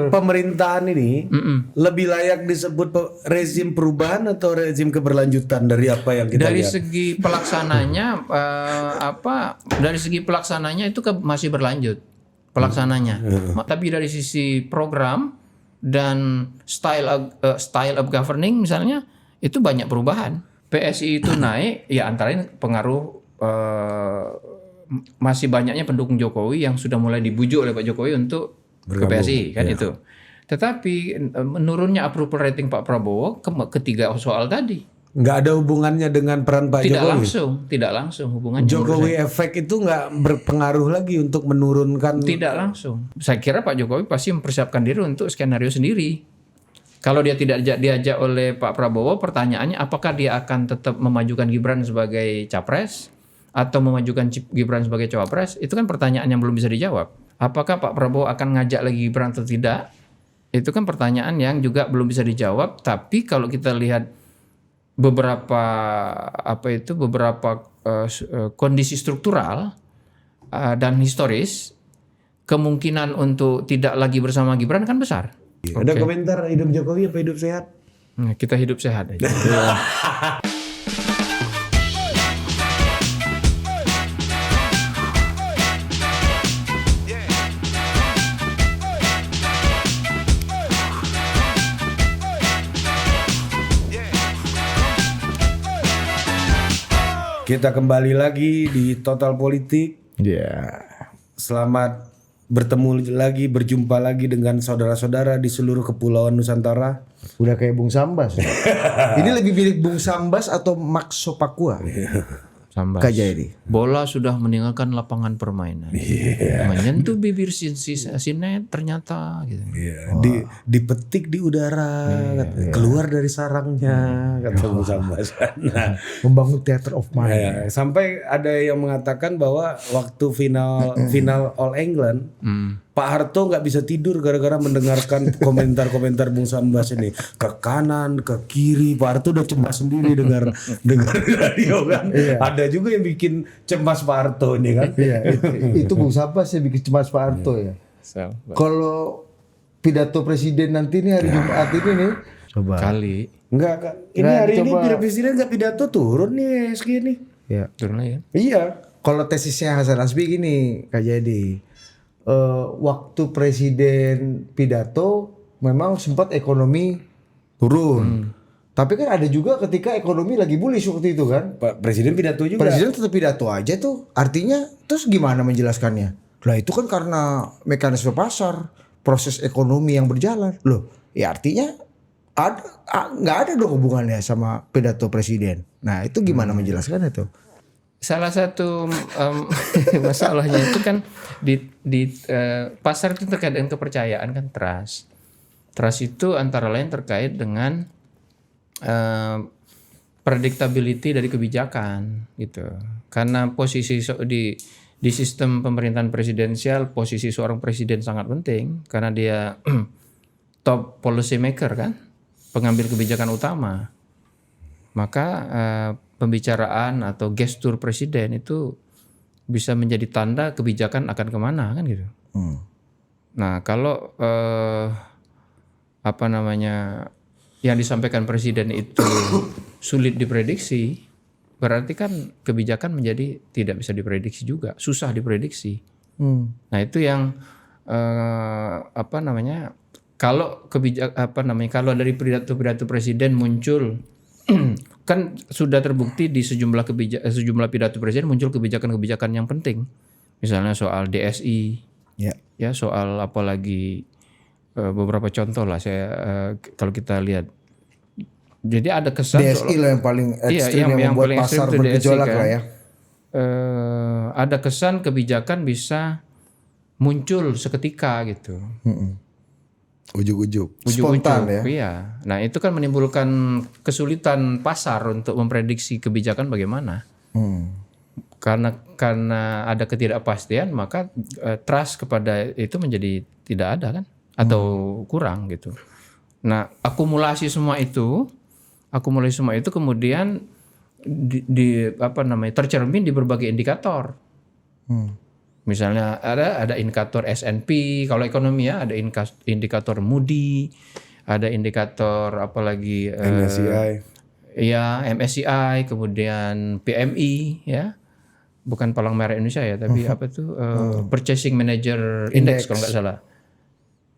pemerintahan ini lebih layak disebut rezim perubahan atau rezim keberlanjutan dari apa yang kita Dari lihat? segi pelaksananya dari segi pelaksananya itu masih berlanjut pelaksananya. Tapi dari sisi program dan style of governing misalnya itu banyak perubahan. PSI itu naik ya antara lain pengaruh masih banyaknya pendukung Jokowi yang sudah mulai dibujuk oleh Pak Jokowi untuk ke PSI kan itu. Tetapi menurunnya approval rating Pak Prabowo ketiga soal tadi. Nggak ada hubungannya dengan peran Pak Jokowi? Tidak langsung hubungannya. Jokowi efek itu nggak berpengaruh lagi untuk menurunkan? Tidak langsung. Saya kira Pak Jokowi pasti mempersiapkan diri untuk skenario sendiri. Kalau dia tidak diajak oleh Pak Prabowo, pertanyaannya apakah dia akan tetap memajukan Gibran sebagai capres atau memajukan Gibran sebagai cawapres? Itu kan pertanyaan yang belum bisa dijawab. Apakah Pak Prabowo akan ngajak lagi Gibran atau tidak? Itu kan pertanyaan yang juga belum bisa dijawab. Tapi kalau kita lihat beberapa kondisi struktural dan historis, kemungkinan untuk tidak lagi bersama Gibran kan besar. Ada komentar hidup Jokowi apa hidup sehat? Nah, kita hidup sehat aja. Kita kembali lagi di Total Politik. Selamat berjumpa lagi dengan saudara-saudara di seluruh kepulauan Nusantara. Udah kayak Bung Sambas. Ini lebih mirip Bung Sambas atau Max Sopakua? Sambas. Kak Jayadi. Bola sudah meninggalkan lapangan permainan. Menyentuh bibir sinet ternyata gitu. Dipetik di udara, keluar dari sarangnya, kata Bung Sambas. Nah, Membangun theater of mind. sampai ada yang mengatakan bahwa waktu final All England, Pak Harto nggak bisa tidur gara-gara mendengarkan komentar-komentar Bung Sambas ini. Ke kanan, ke kiri, Pak Harto udah cemas sendiri dengar radio kan. Ada juga yang bikin cemas Pak Harto ini kan. Itu Bung Sambas yang bikin cemas Pak Harto ya. Kalau pidato presiden nanti nih hari Jumat ini nih, coba. Kali. Enggak, Kak. Ini hari ini presiden nggak pidato turun nih SG nih. Ya. Turun lagi. Iya. Kalau tesisnya Hasan Asbi gini, Kak Jayadi. Waktu presiden pidato memang sempat ekonomi turun. Tapi kan ada juga ketika ekonomi lagi bullish waktu itu kan. Pak Presiden pidato juga. Presiden tetap pidato aja tuh. Artinya terus gimana menjelaskannya? Lah itu kan karena mekanisme pasar, proses ekonomi yang berjalan. Loh, ya artinya nggak ada dong hubungannya sama pidato presiden. Nah itu gimana menjelaskan itu? Salah satu masalahnya itu kan di pasar itu terkait dengan kepercayaan kan, trust. Trust itu antara lain terkait dengan predictability dari kebijakan gitu. Karena posisi di sistem pemerintahan presidensial, posisi seorang presiden sangat penting karena dia top policy maker kan, pengambil kebijakan utama. Maka pembicaraan atau gestur presiden itu bisa menjadi tanda kebijakan akan kemana kan gitu. Nah kalau yang disampaikan presiden itu sulit diprediksi, berarti kan kebijakan menjadi tidak bisa diprediksi juga, susah diprediksi. Nah itu yang kalau dari pidato presiden muncul kan sudah terbukti di sejumlah pidato presiden muncul kebijakan-kebijakan yang penting, misalnya soal DSI, ya soal apalagi beberapa contoh lah kalau kita lihat. Jadi ada kesan DSI lah yang paling ekstrim yang membuat pasar bergejolak kan? Lah ya. Ada kesan kebijakan bisa muncul seketika gitu. Ujuk-ujuk. Spontan ya. Iya. Nah itu kan menimbulkan kesulitan pasar untuk memprediksi kebijakan bagaimana. Karena ada ketidakpastian, maka trust kepada itu menjadi tidak ada kan, atau kurang gitu. Nah akumulasi semua itu kemudian tercermin di berbagai indikator. Misalnya ada indikator S&P kalau ekonomi ya, ada indikator Moody, ada indikator apalagi MSCI. ya MSCI, kemudian PMI ya. Bukan Palang Merah Indonesia ya, tapi apa tuh Purchasing Manager Index kalau nggak salah.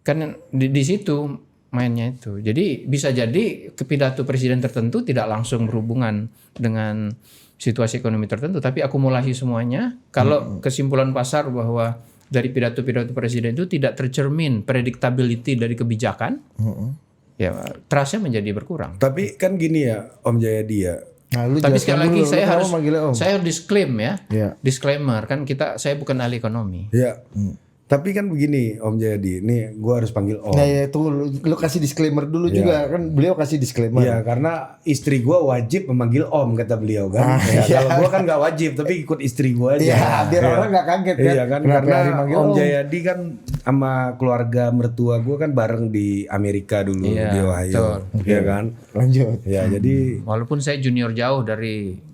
Kan di situ mainnya itu. Jadi bisa jadi pidato presiden tertentu tidak langsung berhubungan dengan situasi ekonomi tertentu, tapi akumulasi semuanya. Kalau kesimpulan pasar bahwa dari pidato-pidato presiden itu tidak tercermin predictability dari kebijakan, ya trustnya menjadi berkurang. Tapi kan gini ya Om Jayadi ya. Nah, lu Tapi jelaskan sekali lagi dulu, saya lu kenapa harus manggilnya Om? saya disclaim ya, Iya. disclaimer kan saya bukan ahli ekonomi. Ya. Tapi kan begini Om Jayadi, ini gue harus panggil Om. Nah ya itu lu kasih disclaimer dulu juga kan, beliau kasih disclaimer. Iya, karena istri gue wajib memanggil Om kata beliau kan. Kalau gue kan nggak wajib, tapi ikut istri gue aja. Iya, biar orang nggak kaget kan. Iya kan, Kenapa karena dipanggil Om Jayadi kan sama keluarga mertua gue kan bareng di Amerika dulu Iya, di Ohio, iya kan. Lanjut. Ya jadi Walaupun saya junior jauh dari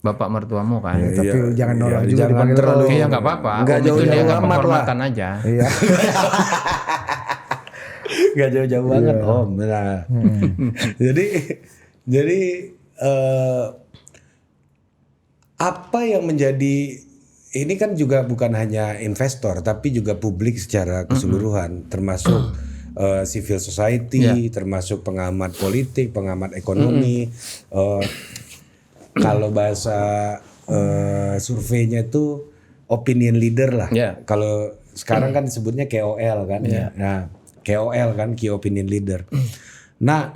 bapak mertuamu kan. Tapi jangan nolak juga jangan dipanggil terlalu- Om. Oke ya nggak apa-apa. Nggak Om itu jauh-jauh dianggap amat lah. penghormatan aja. Iya. nggak jauh-jauh banget Om. Nah, jadi apa yang menjadi ini kan juga bukan hanya investor tapi juga publik secara keseluruhan, termasuk civil society, termasuk pengamat politik, pengamat ekonomi. Kalau bahasa surveinya itu opinion leader lah. Yeah. Kalau sekarang kan disebutnya KOL kan. Nah, KOL kan key opinion leader. Nah,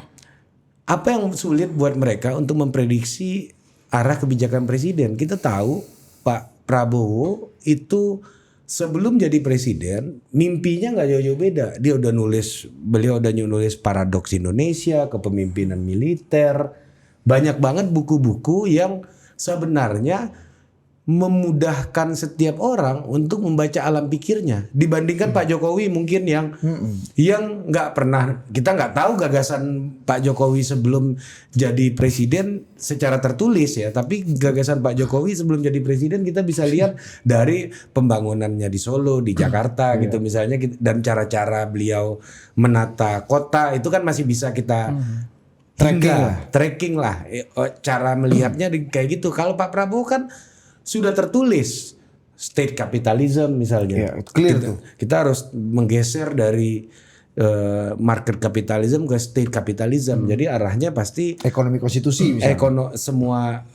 apa yang sulit buat mereka untuk memprediksi arah kebijakan presiden? Kita tahu Pak Prabowo itu sebelum jadi presiden mimpinya nggak jauh-jauh beda. Beliau udah nulis Paradoks Indonesia, Kepemimpinan Militer. Banyak banget buku-buku yang sebenarnya memudahkan setiap orang untuk membaca alam pikirnya dibandingkan Pak Jokowi mungkin yang nggak pernah, kita nggak tahu gagasan Pak Jokowi sebelum jadi presiden secara tertulis ya, tapi gagasan Pak Jokowi sebelum jadi presiden kita bisa lihat dari pembangunannya di Solo, di Jakarta gitu misalnya, dan cara-cara beliau menata kota itu kan masih bisa kita tracking lah cara melihatnya kayak gitu. Kalau Pak Prabowo kan sudah tertulis state capitalism misalnya. Clear kita harus menggeser dari market capitalism ke state capitalism. Jadi arahnya pasti Ekonomi konstitusi misalnya. semua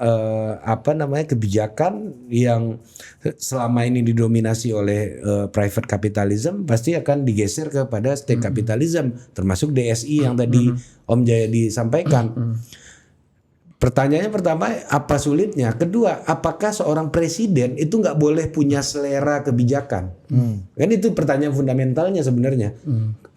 kebijakan yang selama ini didominasi oleh private capitalism pasti akan digeser kepada state capitalism, termasuk DSI yang tadi Om Jayadi sampaikan. Pertanyaannya pertama, apa sulitnya? Kedua, apakah seorang presiden itu nggak boleh punya selera kebijakan? Kan itu pertanyaan fundamentalnya sebenarnya.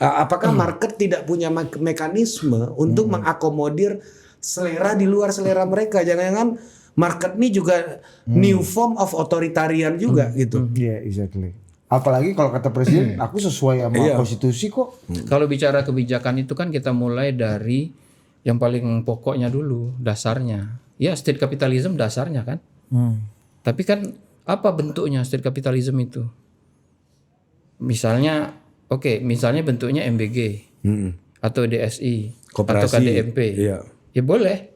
Apakah market tidak punya mekanisme untuk mengakomodir selera di luar selera mereka? Jangan-jangan market ini juga new form of authoritarian juga gitu. Iya, exactly. Apalagi kalau kata presiden, aku sesuai sama konstitusi kok. Kalau bicara kebijakan itu kan kita mulai dari yang paling pokoknya dulu, dasarnya. Ya state capitalism dasarnya kan. Tapi kan apa bentuknya state capitalism itu? Misalnya, misalnya bentuknya MBG atau DSI Koperasi, atau KDMP. iya. Ya boleh.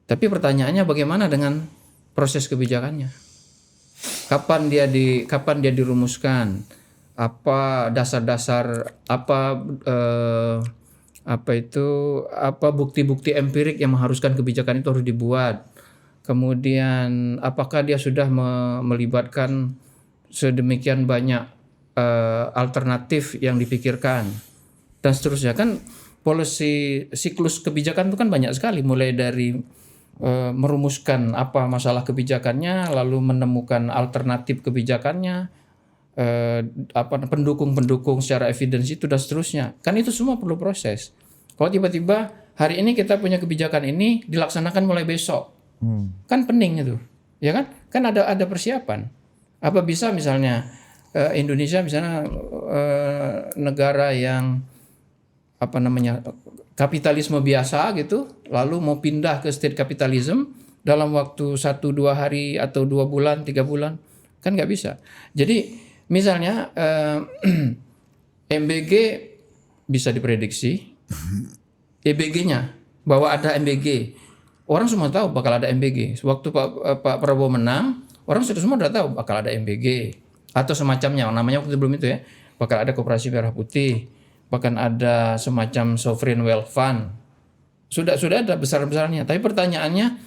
Tapi pertanyaannya bagaimana dengan proses kebijakannya? Kapan dia dirumuskan? Apa dasar-dasar apa bukti-bukti empirik yang mengharuskan kebijakan itu harus dibuat. Kemudian apakah dia sudah melibatkan sedemikian banyak alternatif yang dipikirkan dan seterusnya. Kan policy siklus kebijakan itu kan banyak sekali, mulai dari merumuskan apa masalah kebijakannya, lalu menemukan alternatif kebijakannya, pendukung-pendukung secara evidence itu dan seterusnya. Kan itu semua perlu proses. Kalau tiba-tiba hari ini kita punya kebijakan ini dilaksanakan mulai besok, kan pening itu, ya kan? Kan ada persiapan. Apa bisa misalnya Indonesia misalnya negara yang kapitalisme biasa gitu, lalu mau pindah ke state capitalism dalam waktu 1-2 hari atau 2 bulan, 3 bulan. Kan nggak bisa. Jadi misalnya MBG bisa diprediksi, EBG-nya bahwa ada MBG. Orang semua tahu bakal ada MBG. Waktu Pak Prabowo menang, orang semua udah tahu bakal ada MBG atau semacamnya. Namanya waktu sebelum itu ya, bakal ada Koperasi Merah Putih, bahkan ada semacam Sovereign Wealth Fund. Sudah ada besar-besarnya. Tapi pertanyaannya,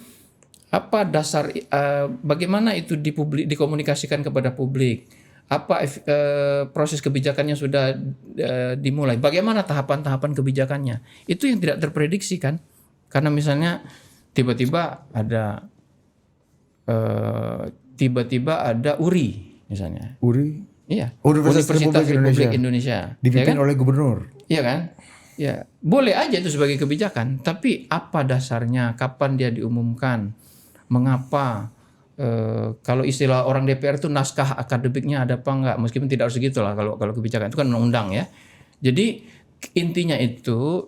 apa dasar bagaimana itu dikomunikasikan kepada publik? Apa proses kebijakannya sudah dimulai? Bagaimana tahapan-tahapan kebijakannya? Itu yang tidak terprediksi kan? Karena misalnya tiba-tiba ada URI misalnya. URI? Iya. Universitas Republik Indonesia. Dipimpin ya kan? oleh gubernur. Iya kan? Ya, boleh aja itu sebagai kebijakan, tapi apa dasarnya? Kapan dia diumumkan? Mengapa? Kalau istilah orang DPR itu naskah akademiknya ada apa enggak? Meskipun tidak harus segitulah kalau kebijakan itu kan undang-undang ya. Jadi intinya itu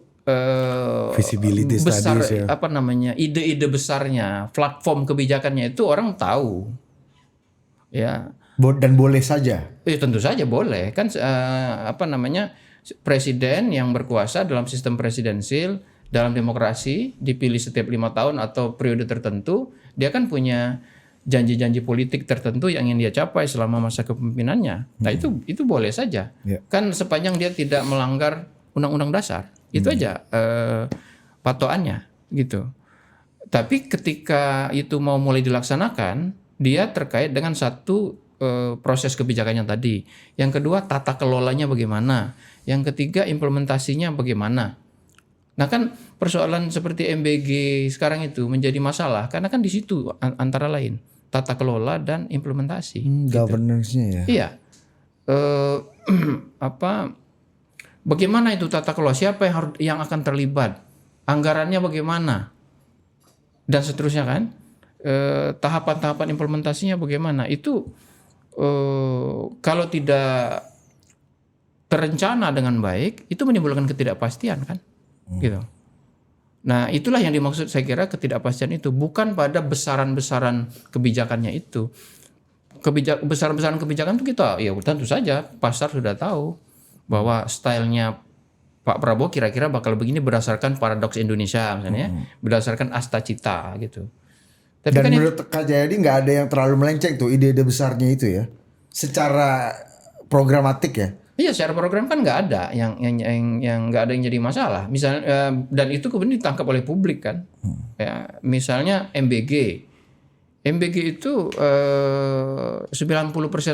visibility besar studies ya. apa namanya? Ide-ide besarnya, platform kebijakannya itu orang tahu. Ya. Dan boleh saja. Tentu saja boleh. Kan apa namanya? Presiden yang berkuasa dalam sistem presidensil, dalam demokrasi, dipilih setiap 5 tahun atau periode tertentu, dia kan punya janji-janji politik tertentu yang ingin dia capai selama masa kepemimpinannya. Nah itu boleh saja. Kan sepanjang dia tidak melanggar undang-undang dasar. Itu aja patokannya gitu. Tapi ketika itu mau mulai dilaksanakan, dia terkait dengan satu proses kebijakannya tadi. Yang kedua, tata kelolanya bagaimana. Yang ketiga, implementasinya bagaimana. Nah kan persoalan seperti MBG sekarang itu menjadi masalah karena kan di situ antara lain tata kelola dan implementasi. Governance-nya ya. Iya. Bagaimana itu tata kelola? Siapa yang akan terlibat? Anggarannya bagaimana? Dan seterusnya kan. Tahapan-tahapan implementasinya bagaimana? Itu kalau tidak terencana dengan baik, itu menimbulkan ketidakpastian kan, gitu. Nah itulah yang dimaksud saya kira ketidakpastian itu bukan pada besaran-besaran kebijakannya itu. Besaran-besaran kebijakan itu kita, ya tentu saja pasar sudah tahu bahwa stylenya Pak Prabowo kira-kira bakal begini berdasarkan paradoks Indonesia misalnya, berdasarkan asta cita gitu. Tapi Dan kan menurut Kak Jayadi nggak ada yang terlalu melenceng tuh ide-ide besarnya itu ya, secara programatik ya. Iya, secara program kan nggak ada yang nggak ada yang jadi masalah. Misalnya dan itu kemudian ditangkap oleh publik kan. Ya, misalnya MBG itu 90%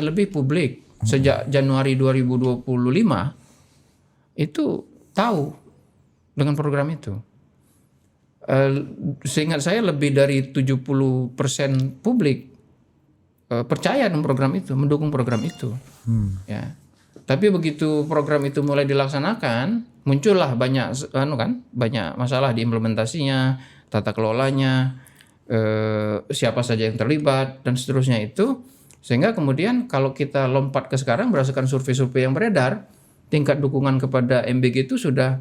lebih publik sejak Januari 2025 itu tahu dengan program itu. Seingat saya lebih dari 70% publik percaya dengan program itu, mendukung program itu. Ya. Tapi begitu program itu mulai dilaksanakan, muncullah banyak masalah di implementasinya, tata kelolanya, siapa saja yang terlibat dan seterusnya itu, sehingga kemudian kalau kita lompat ke sekarang berdasarkan survei-survei yang beredar, tingkat dukungan kepada MBG itu sudah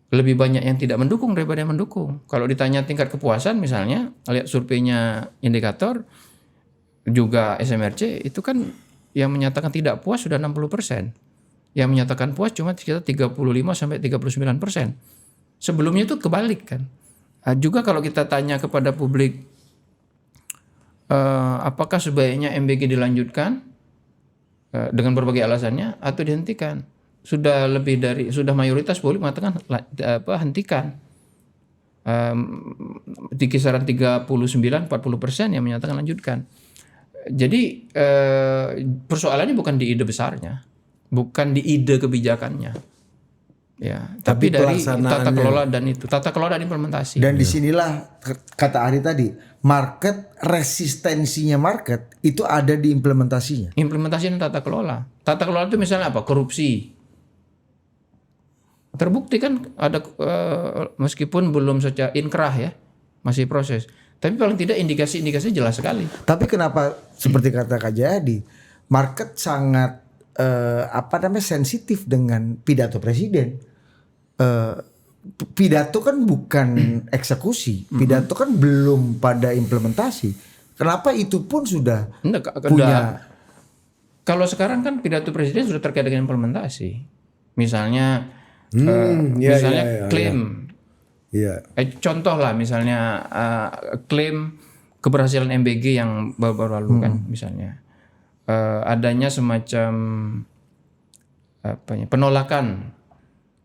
lebih banyak yang tidak mendukung daripada yang mendukung. Kalau ditanya tingkat kepuasan misalnya, lihat surveinya Indikator, juga SMRC itu kan yang menyatakan tidak puas sudah 60%. Yang menyatakan puas cuma sekitar 35-39%. Sebelumnya itu kebalik kan. Juga kalau kita tanya kepada publik apakah sebaiknya MBG dilanjutkan dengan berbagai alasannya atau dihentikan. Sudah mayoritas publik mengatakan hentikan. Di kisaran 39-40% yang menyatakan lanjutkan. Jadi persoalannya bukan di ide besarnya, bukan di ide kebijakannya, ya. Tapi dari tata kelola dan implementasi. Dan disinilah kata Ari tadi, resistensinya market itu ada di implementasinya. Implementasi dan tata kelola. Tata kelola itu misalnya apa? Korupsi. Terbukti kan ada meskipun belum secara inkrah ya, masih proses. Tapi paling tidak indikasi-indikasi jelas sekali. Tapi kenapa seperti kata Kak Jayadi, market sangat sensitif dengan pidato presiden. Pidato kan bukan eksekusi, pidato kan belum pada implementasi. Kenapa itu pun sudah Enggak, punya kalau sekarang kan pidato presiden sudah terkait dengan implementasi. Misalnya klaim. Iya. Contoh lah misalnya klaim keberhasilan MBG yang baru lalu kan misalnya. Adanya semacam penolakan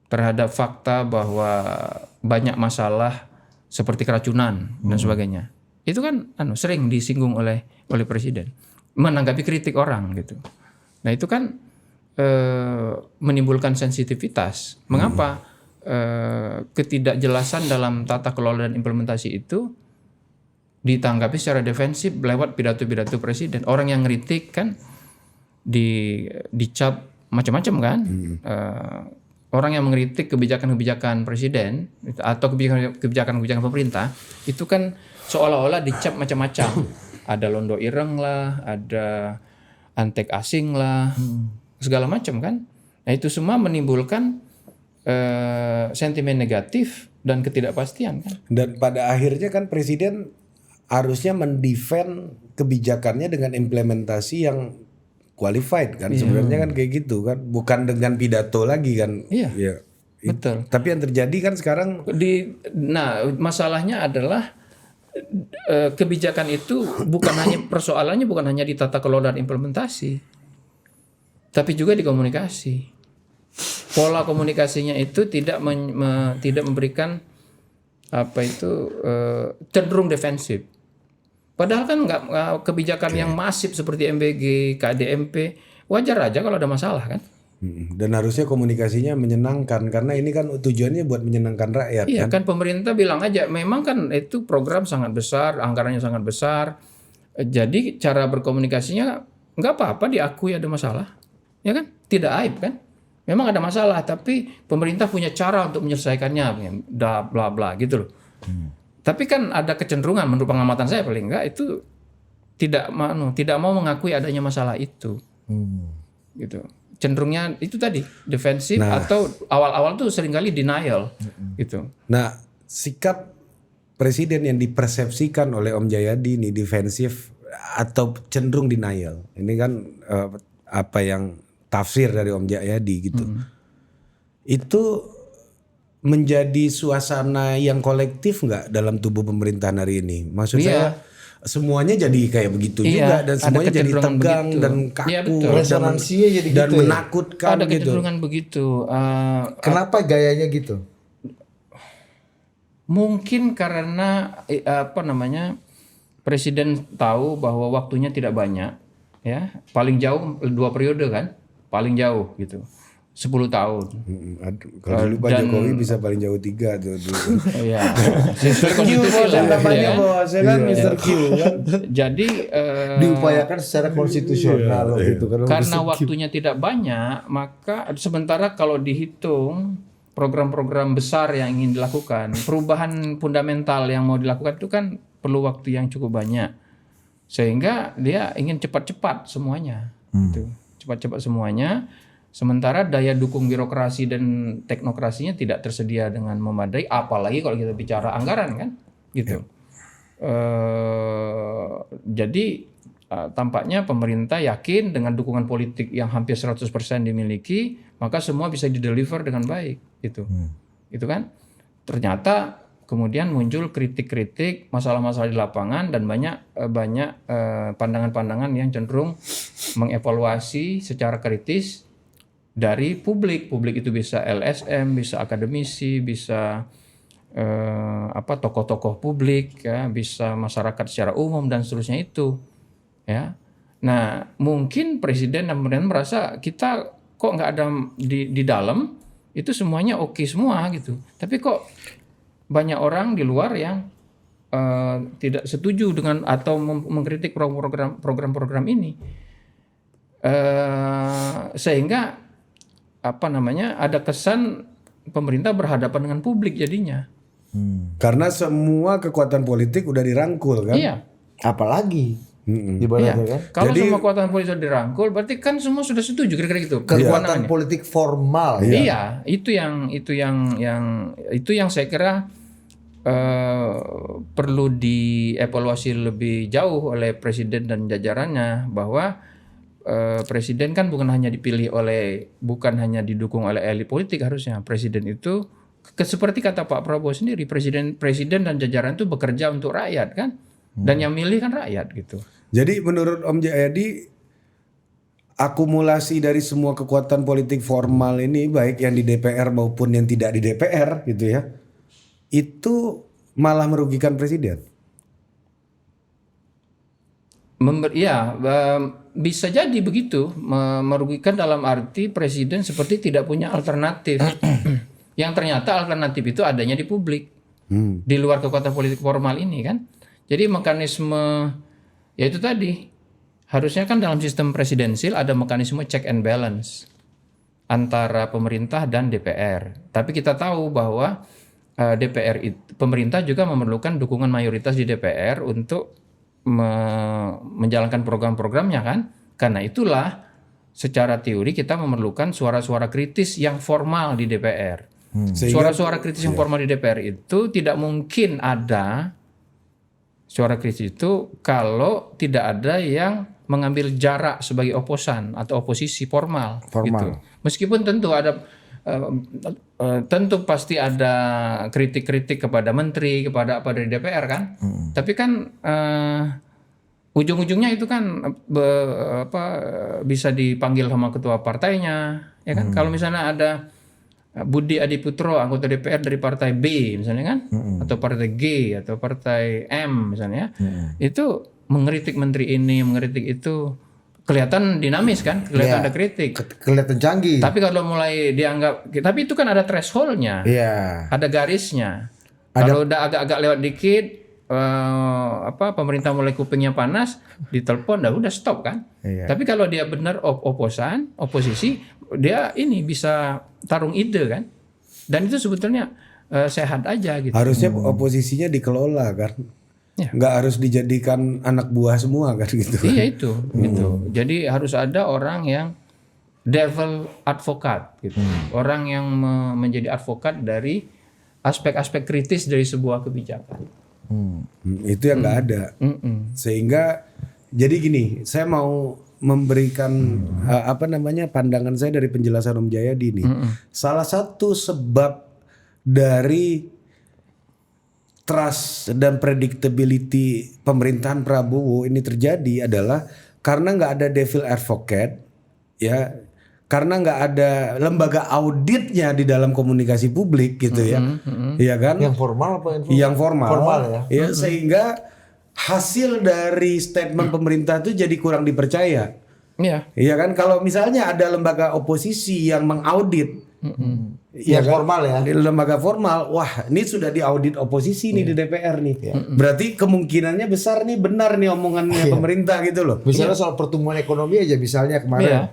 terhadap fakta bahwa banyak masalah seperti keracunan dan sebagainya. Itu kan sering disinggung oleh presiden menanggapi kritik orang gitu. Nah itu kan menimbulkan sensitivitas. Mengapa ketidakjelasan dalam tata kelola dan implementasi itu ditanggapi secara defensif lewat pidato-pidato presiden. Orang yang ngeritik kan dicap macam-macam kan. Orang yang mengkritik kebijakan-kebijakan presiden atau kebijakan-kebijakan pemerintah itu kan seolah-olah dicap macam-macam. Ada londo ireng lah, ada antek asing lah, segala macam kan. Nah itu semua menimbulkan sentimen negatif dan ketidakpastian kan. Dan pada akhirnya kan presiden harusnya mendefend kebijakannya dengan implementasi yang qualified kan. Sebenarnya kan kayak gitu kan, bukan dengan pidato lagi kan. Iya. Betul. Tapi yang terjadi kan sekarang masalahnya adalah kebijakan itu persoalannya bukan hanya di tata kelola dan implementasi, tapi juga di komunikasi. Pola komunikasinya itu tidak memberikan cenderung defensif. Padahal kan kebijakan yang masif seperti MBG, KDMP wajar aja kalau ada masalah kan. Dan harusnya komunikasinya menyenangkan karena ini kan tujuannya buat menyenangkan rakyat. Iya kan pemerintah bilang aja memang kan itu program sangat besar, anggarannya sangat besar. Jadi cara berkomunikasinya nggak apa-apa diakui ada masalah, ya kan? Tidak aib kan? Memang ada masalah tapi pemerintah punya cara untuk menyelesaikannya, bla bla bla gitu loh. Tapi kan ada kecenderungan menurut pengamatan saya paling enggak itu tidak mau mengakui adanya masalah itu, gitu. Cenderungnya itu tadi defensif atau awal-awal tuh seringkali denial gitu. Nah, sikap presiden yang dipersepsikan oleh Om Jayadi ini defensif atau cenderung denial. Ini kan apa yang tafsir dari Om Jayadi gitu. Itu menjadi suasana yang kolektif nggak dalam tubuh pemerintahan hari ini? Maksud saya semuanya jadi kayak begitu juga dan semuanya jadi tegang begitu. Dan kaku resonansinya jadi dan gitu menakutkan ada gitu. kecenderungan begitu. Kenapa gayanya gitu? Mungkin karena presiden tahu bahwa waktunya tidak banyak, ya paling jauh 2 periode kan, paling jauh gitu. 10 tahun. Kalau dulu Pak Jokowi bisa paling jauh 3 tuh dulu. Iya. Mr. Q kan. Jadi diupayakan secara konstitusional gitu kan. Karena waktunya tidak banyak, maka sementara kalau dihitung program-program besar yang ingin dilakukan, perubahan fundamental yang mau dilakukan itu kan perlu waktu yang cukup banyak. Sehingga dia ingin cepat-cepat semuanya. Gitu. Cepat-cepat semuanya. Sementara daya dukung birokrasi dan teknokrasinya tidak tersedia dengan memadai, apalagi kalau kita bicara anggaran kan, gitu. Jadi tampaknya pemerintah yakin dengan dukungan politik yang hampir 100% dimiliki, maka semua bisa dideliver dengan baik, gitu. Itu kan. Ternyata kemudian muncul kritik-kritik, masalah-masalah di lapangan dan banyak pandangan-pandangan yang cenderung mengevaluasi secara kritis dari publik. Publik itu bisa LSM, bisa akademisi, bisa tokoh-tokoh publik, ya, bisa masyarakat secara umum dan seterusnya itu, ya. Nah, mungkin presiden dan pemerintah merasa kita kok nggak ada di dalam itu semuanya oke semua gitu. Tapi kok banyak orang di luar yang tidak setuju dengan atau mengkritik program-program ini, sehingga ada kesan pemerintah berhadapan dengan publik jadinya. Karena semua kekuatan politik udah dirangkul kan. Iya. Apalagi ibaratnya kan. Kalau semua kekuatan politik sudah dirangkul, berarti kan semua sudah setuju kira-kira gitu. Kekuatan politik formal. Iya, itu yang saya kira perlu dievaluasi lebih jauh oleh presiden dan jajarannya, bahwa presiden kan bukan hanya didukung oleh elit politik. Harusnya presiden itu seperti kata Pak Prabowo sendiri, presiden dan jajaran itu bekerja untuk rakyat kan, dan yang milih kan rakyat gitu. Jadi menurut Om Jayadi, akumulasi dari semua kekuatan politik formal ini, baik yang di DPR maupun yang tidak di DPR gitu ya, itu malah merugikan presiden. Bisa jadi begitu, merugikan dalam arti presiden seperti tidak punya alternatif. Yang ternyata alternatif itu adanya di publik, di luar kekuatan politik formal ini kan. Jadi mekanisme, ya itu tadi, harusnya kan dalam sistem presidensil ada mekanisme check and balance antara pemerintah dan DPR. Tapi kita tahu bahwa pemerintah juga memerlukan dukungan mayoritas di DPR untuk menjalankan program-programnya kan. Karena itulah secara teori kita memerlukan suara-suara kritis yang formal di DPR. Suara-suara kritis yang formal di DPR itu tidak mungkin ada suara kritis itu kalau tidak ada yang mengambil jarak sebagai oposan atau oposisi formal. Gitu. Meskipun tentu tentu pasti ada kritik-kritik kepada menteri, kepada apa dari DPR kan. Tapi kan ujung-ujungnya itu kan bisa dipanggil sama ketua partainya, ya kan. Kalau misalnya ada Budi Adiputro anggota DPR dari partai B misalnya kan, atau partai G atau partai M misalnya, itu mengkritik menteri ini, mengkritik itu, kelihatan dinamis kan, kelihatan ada kritik, kelihatan canggih. Tapi kalau mulai dianggap, tapi itu kan ada thresholdnya, ada garisnya. Kalau udah agak-agak lewat dikit, pemerintah mulai kupingnya panas, ditelepon, udah stop kan. Tapi kalau dia benar oposisi, dia ini bisa tarung ide kan. Dan itu sebetulnya sehat aja gitu. Harusnya oposisinya dikelola kan. Nggak harus dijadikan anak buah semua kan gitu. Iya itu. Jadi harus ada orang yang devil advocate gitu. Orang yang menjadi advokat dari aspek-aspek kritis dari sebuah kebijakan. Itu yang nggak ada. Sehingga jadi gini, saya mau memberikan pandangan saya dari penjelasan Om Jayadi ini. Salah satu sebab dari trust dan predictability pemerintahan Prabowo ini terjadi adalah karena nggak ada devil advocate, ya, karena nggak ada lembaga auditnya di dalam komunikasi publik gitu ya, ya kan? Yang formal apa informal? Yang formal, ya. Ya, sehingga hasil dari statement pemerintah itu jadi kurang dipercaya. Iya kan? Kalau misalnya ada lembaga oposisi yang mengaudit, yang formal ya, di lembaga formal, wah ini sudah diaudit oposisi nih di DPR nih, berarti kemungkinannya besar nih benar nih omongannya pemerintah gitu loh. Misalnya soal pertumbuhan ekonomi aja, misalnya kemarin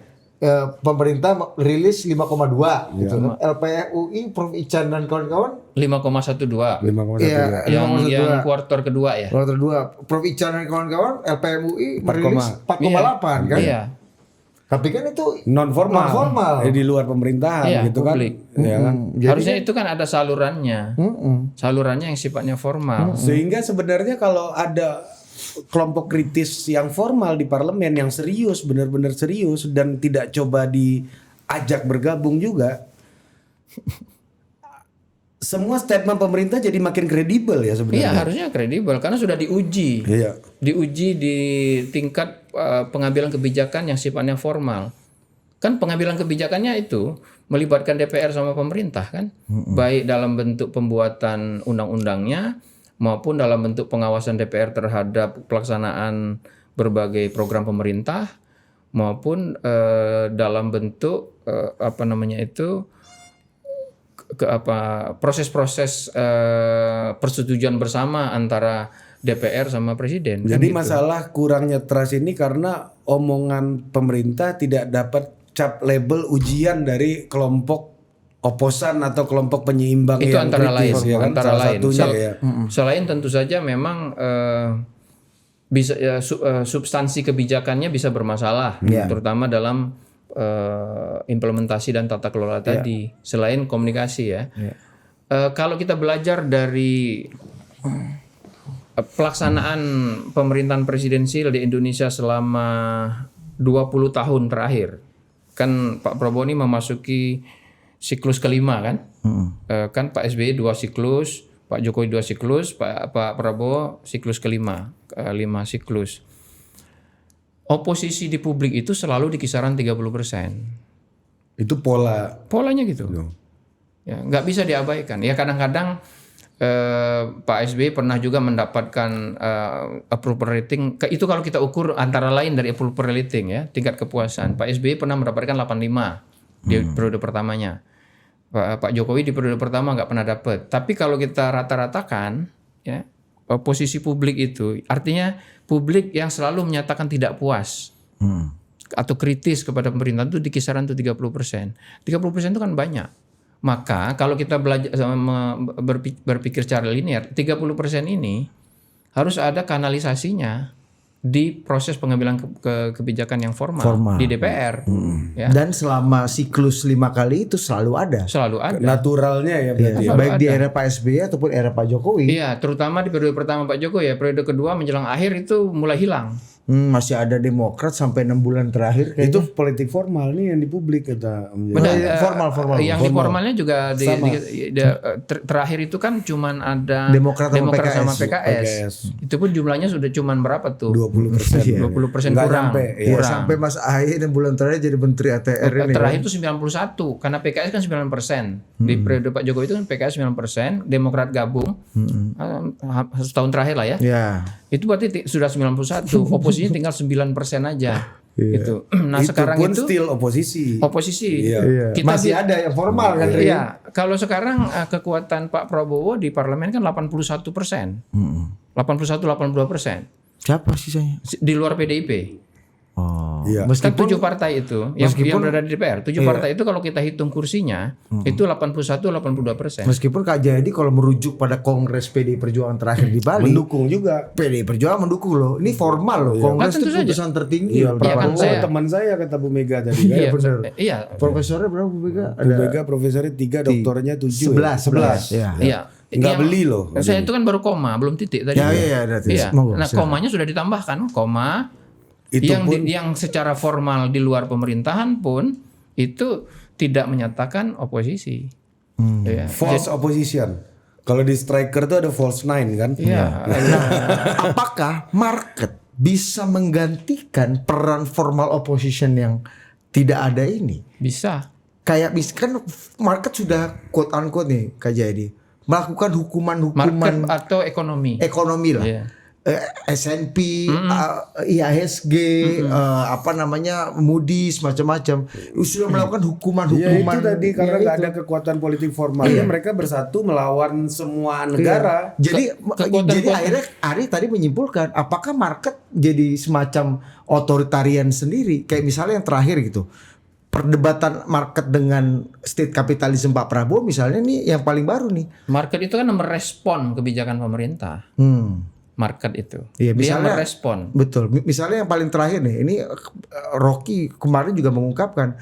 pemerintah rilis 5,2 gitu. LPUI Prof Ican dan kawan-kawan 5,12. Yang kuartal kedua ya. Kuartal 2 Prof Ican dan kawan-kawan LPMUI merilis 4,8 kan. Tapi kan itu non formal. Di luar pemerintahan gitu publik. Kan. Ya kan? Harusnya itu kan ada salurannya. Salurannya yang sifatnya formal. Sehingga sebenarnya kalau ada kelompok kritis yang formal di parlemen yang serius, benar-benar serius dan tidak coba diajak bergabung juga, semua statement pemerintah jadi makin kredibel ya sebenarnya. Iya, harusnya kredibel karena sudah diuji. Diuji di tingkat pengambilan kebijakan yang sifatnya formal. Kan pengambilan kebijakannya itu melibatkan DPR sama pemerintah kan, baik dalam bentuk pembuatan undang-undangnya maupun dalam bentuk pengawasan DPR terhadap pelaksanaan berbagai program pemerintah, maupun dalam bentuk proses-proses persetujuan bersama antara DPR sama presiden. Jadi kan masalah kurangnya trust ini karena omongan pemerintah tidak dapat cap label ujian dari kelompok oposan atau kelompok penyeimbang itu yang antara kritis, lain, ya kan? antara lain. Selain tentu saja memang bisa substansi kebijakannya bisa bermasalah, terutama dalam implementasi dan tata kelola tadi. Selain komunikasi ya. kalau kita belajar dari pelaksanaan pemerintahan presidensial di Indonesia selama 20 tahun terakhir, kan Pak Prabowo ini memasuki siklus kelima kan? Kan Pak SBY 2 siklus, Pak Jokowi 2 siklus, Pak Prabowo siklus kelima, 5 siklus. Oposisi di publik itu selalu di kisaran 30%. Itu polanya gitu. Ya, nggak bisa diabaikan. Ya kadang-kadang Pak SBY pernah juga mendapatkan approval rating. Itu kalau kita ukur antara lain dari approval rating ya, tingkat kepuasan. Pak SBY pernah mendapatkan 85 di periode pertamanya. Pak Jokowi di periode pertama nggak pernah dapat. Tapi kalau kita rata-ratakan, ya posisi publik itu artinya publik yang selalu menyatakan tidak puas atau kritis kepada pemerintahan itu di kisaran 30%. 30% itu kan banyak. Maka kalau kita belajar berpikir secara linear, 30% ini harus ada kanalisasinya di proses pengambilan kebijakan yang formal di DPR. Ya. Dan selama siklus 5 kali itu selalu ada. Naturalnya ya berarti. Ya, baik di era Pak SBY ataupun era Pak Jokowi. Iya, terutama di periode pertama Pak Jokowi ya, periode kedua menjelang akhir itu mulai hilang. Masih ada Demokrat sampai 6 bulan terakhir kayaknya. Itu politik formal nih yang di publik kata. Formal. Yang di formalnya juga terakhir itu kan cuman ada Demokrat sama PKS. Itu pun jumlahnya sudah cuman berapa tuh? 20%. 20% kurang. Sampai Mas Ahy 6 bulan terakhir jadi menteri ATR ini. Terakhir itu 91 karena PKS kan 9%. Di periode Pak Jokowi itu kan PKS 9%, Demokrat gabung. Setahun terakhir lah ya. Itu berarti sudah 91. Oposisinya tinggal 9% aja. Gitu. Nah, itu sekarang pun itu still oposisi. Iya. Kita masih ada yang formal kan. Iya. Kalau sekarang kekuatan Pak Prabowo di parlemen kan 81%. 81-82%. Siapa sisanya? Di luar PDIP. Iya. Kan 7 partai itu yang berada di DPR. 7 partai itu kalau kita hitung kursinya itu 81-82%. Meskipun Kak Jayadi kalau merujuk pada Kongres PDI Perjuangan terakhir di Bali mendukung juga. PDI Perjuangan mendukung loh. Ini formal loh. Kongres itu putusan tertinggi. Kan teman saya kata Bu Mega tadi kan. Iya benar. Iya. Profesornya berapa Bu Mega? Bu Mega profesornya 3, doktornya 7. 11. Iya. Nggak beli loh. Saya itu kan baru koma, belum titik tadi. Iya. Nah, komanya sudah ditambahkan, koma. Yang secara formal di luar pemerintahan pun itu tidak menyatakan oposisi. False opposition. Kalau di striker tuh ada false nine kan? Iya. Apakah market bisa menggantikan peran formal opposition yang tidak ada ini? Bisa. Kayak kan market sudah quote unquote nih Kak Jayadi melakukan hukuman market atau ekonomi lah. S&P, IHSG, Moody's macam-macam sudah melakukan hukuman. Itu tadi karena nggak ada kekuatan politik formalnya, mereka bersatu melawan semua negara. Jadi akhirnya Ari tadi menyimpulkan, apakah market jadi semacam otoritarian sendiri, kayak misalnya yang terakhir gitu. Perdebatan market dengan state capitalism Pak Prabowo misalnya nih yang paling baru nih. Market itu kan merespon kebijakan pemerintah. Market itu. Iya, misalnya, dia merespon. Betul. Misalnya yang paling terakhir nih, ini Rocky kemarin juga mengungkapkan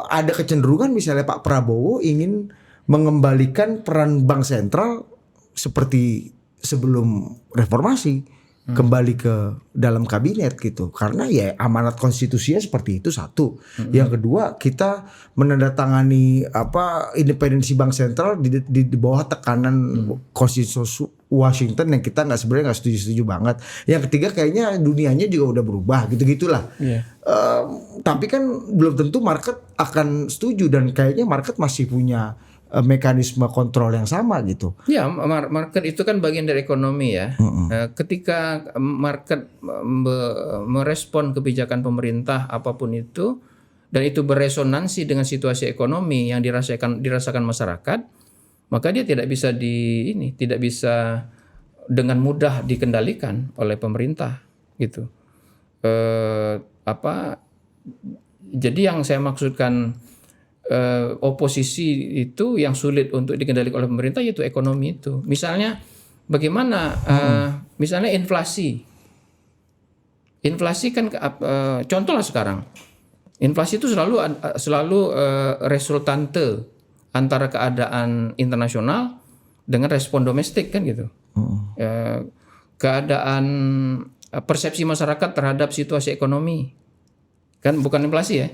ada kecenderungan misalnya Pak Prabowo ingin mengembalikan peran bank sentral seperti sebelum reformasi, kembali ke dalam kabinet gitu. Karena ya amanat konstitusinya seperti itu satu. Yang kedua, kita menandatangani independensi bank sentral di bawah tekanan konstitusi Washington yang kita sebenarnya nggak setuju banget. Yang ketiga kayaknya dunianya juga udah berubah gitu-gitulah. Tapi kan belum tentu market akan setuju dan kayaknya market masih punya mekanisme kontrol yang sama gitu. Ya, market itu kan bagian dari ekonomi ya. Ketika market merespon kebijakan pemerintah apapun itu dan itu beresonansi dengan situasi ekonomi yang dirasakan masyarakat, maka dia tidak bisa tidak bisa dengan mudah dikendalikan oleh pemerintah gitu. Jadi yang saya maksudkan oposisi itu yang sulit untuk dikendalikan oleh pemerintah yaitu ekonomi itu. Misalnya bagaimana misalnya inflasi kan contoh lah sekarang. Inflasi itu selalu resultante antara keadaan internasional dengan respon domestik kan gitu. Keadaan persepsi masyarakat terhadap situasi ekonomi. Kan bukan inflasi ya,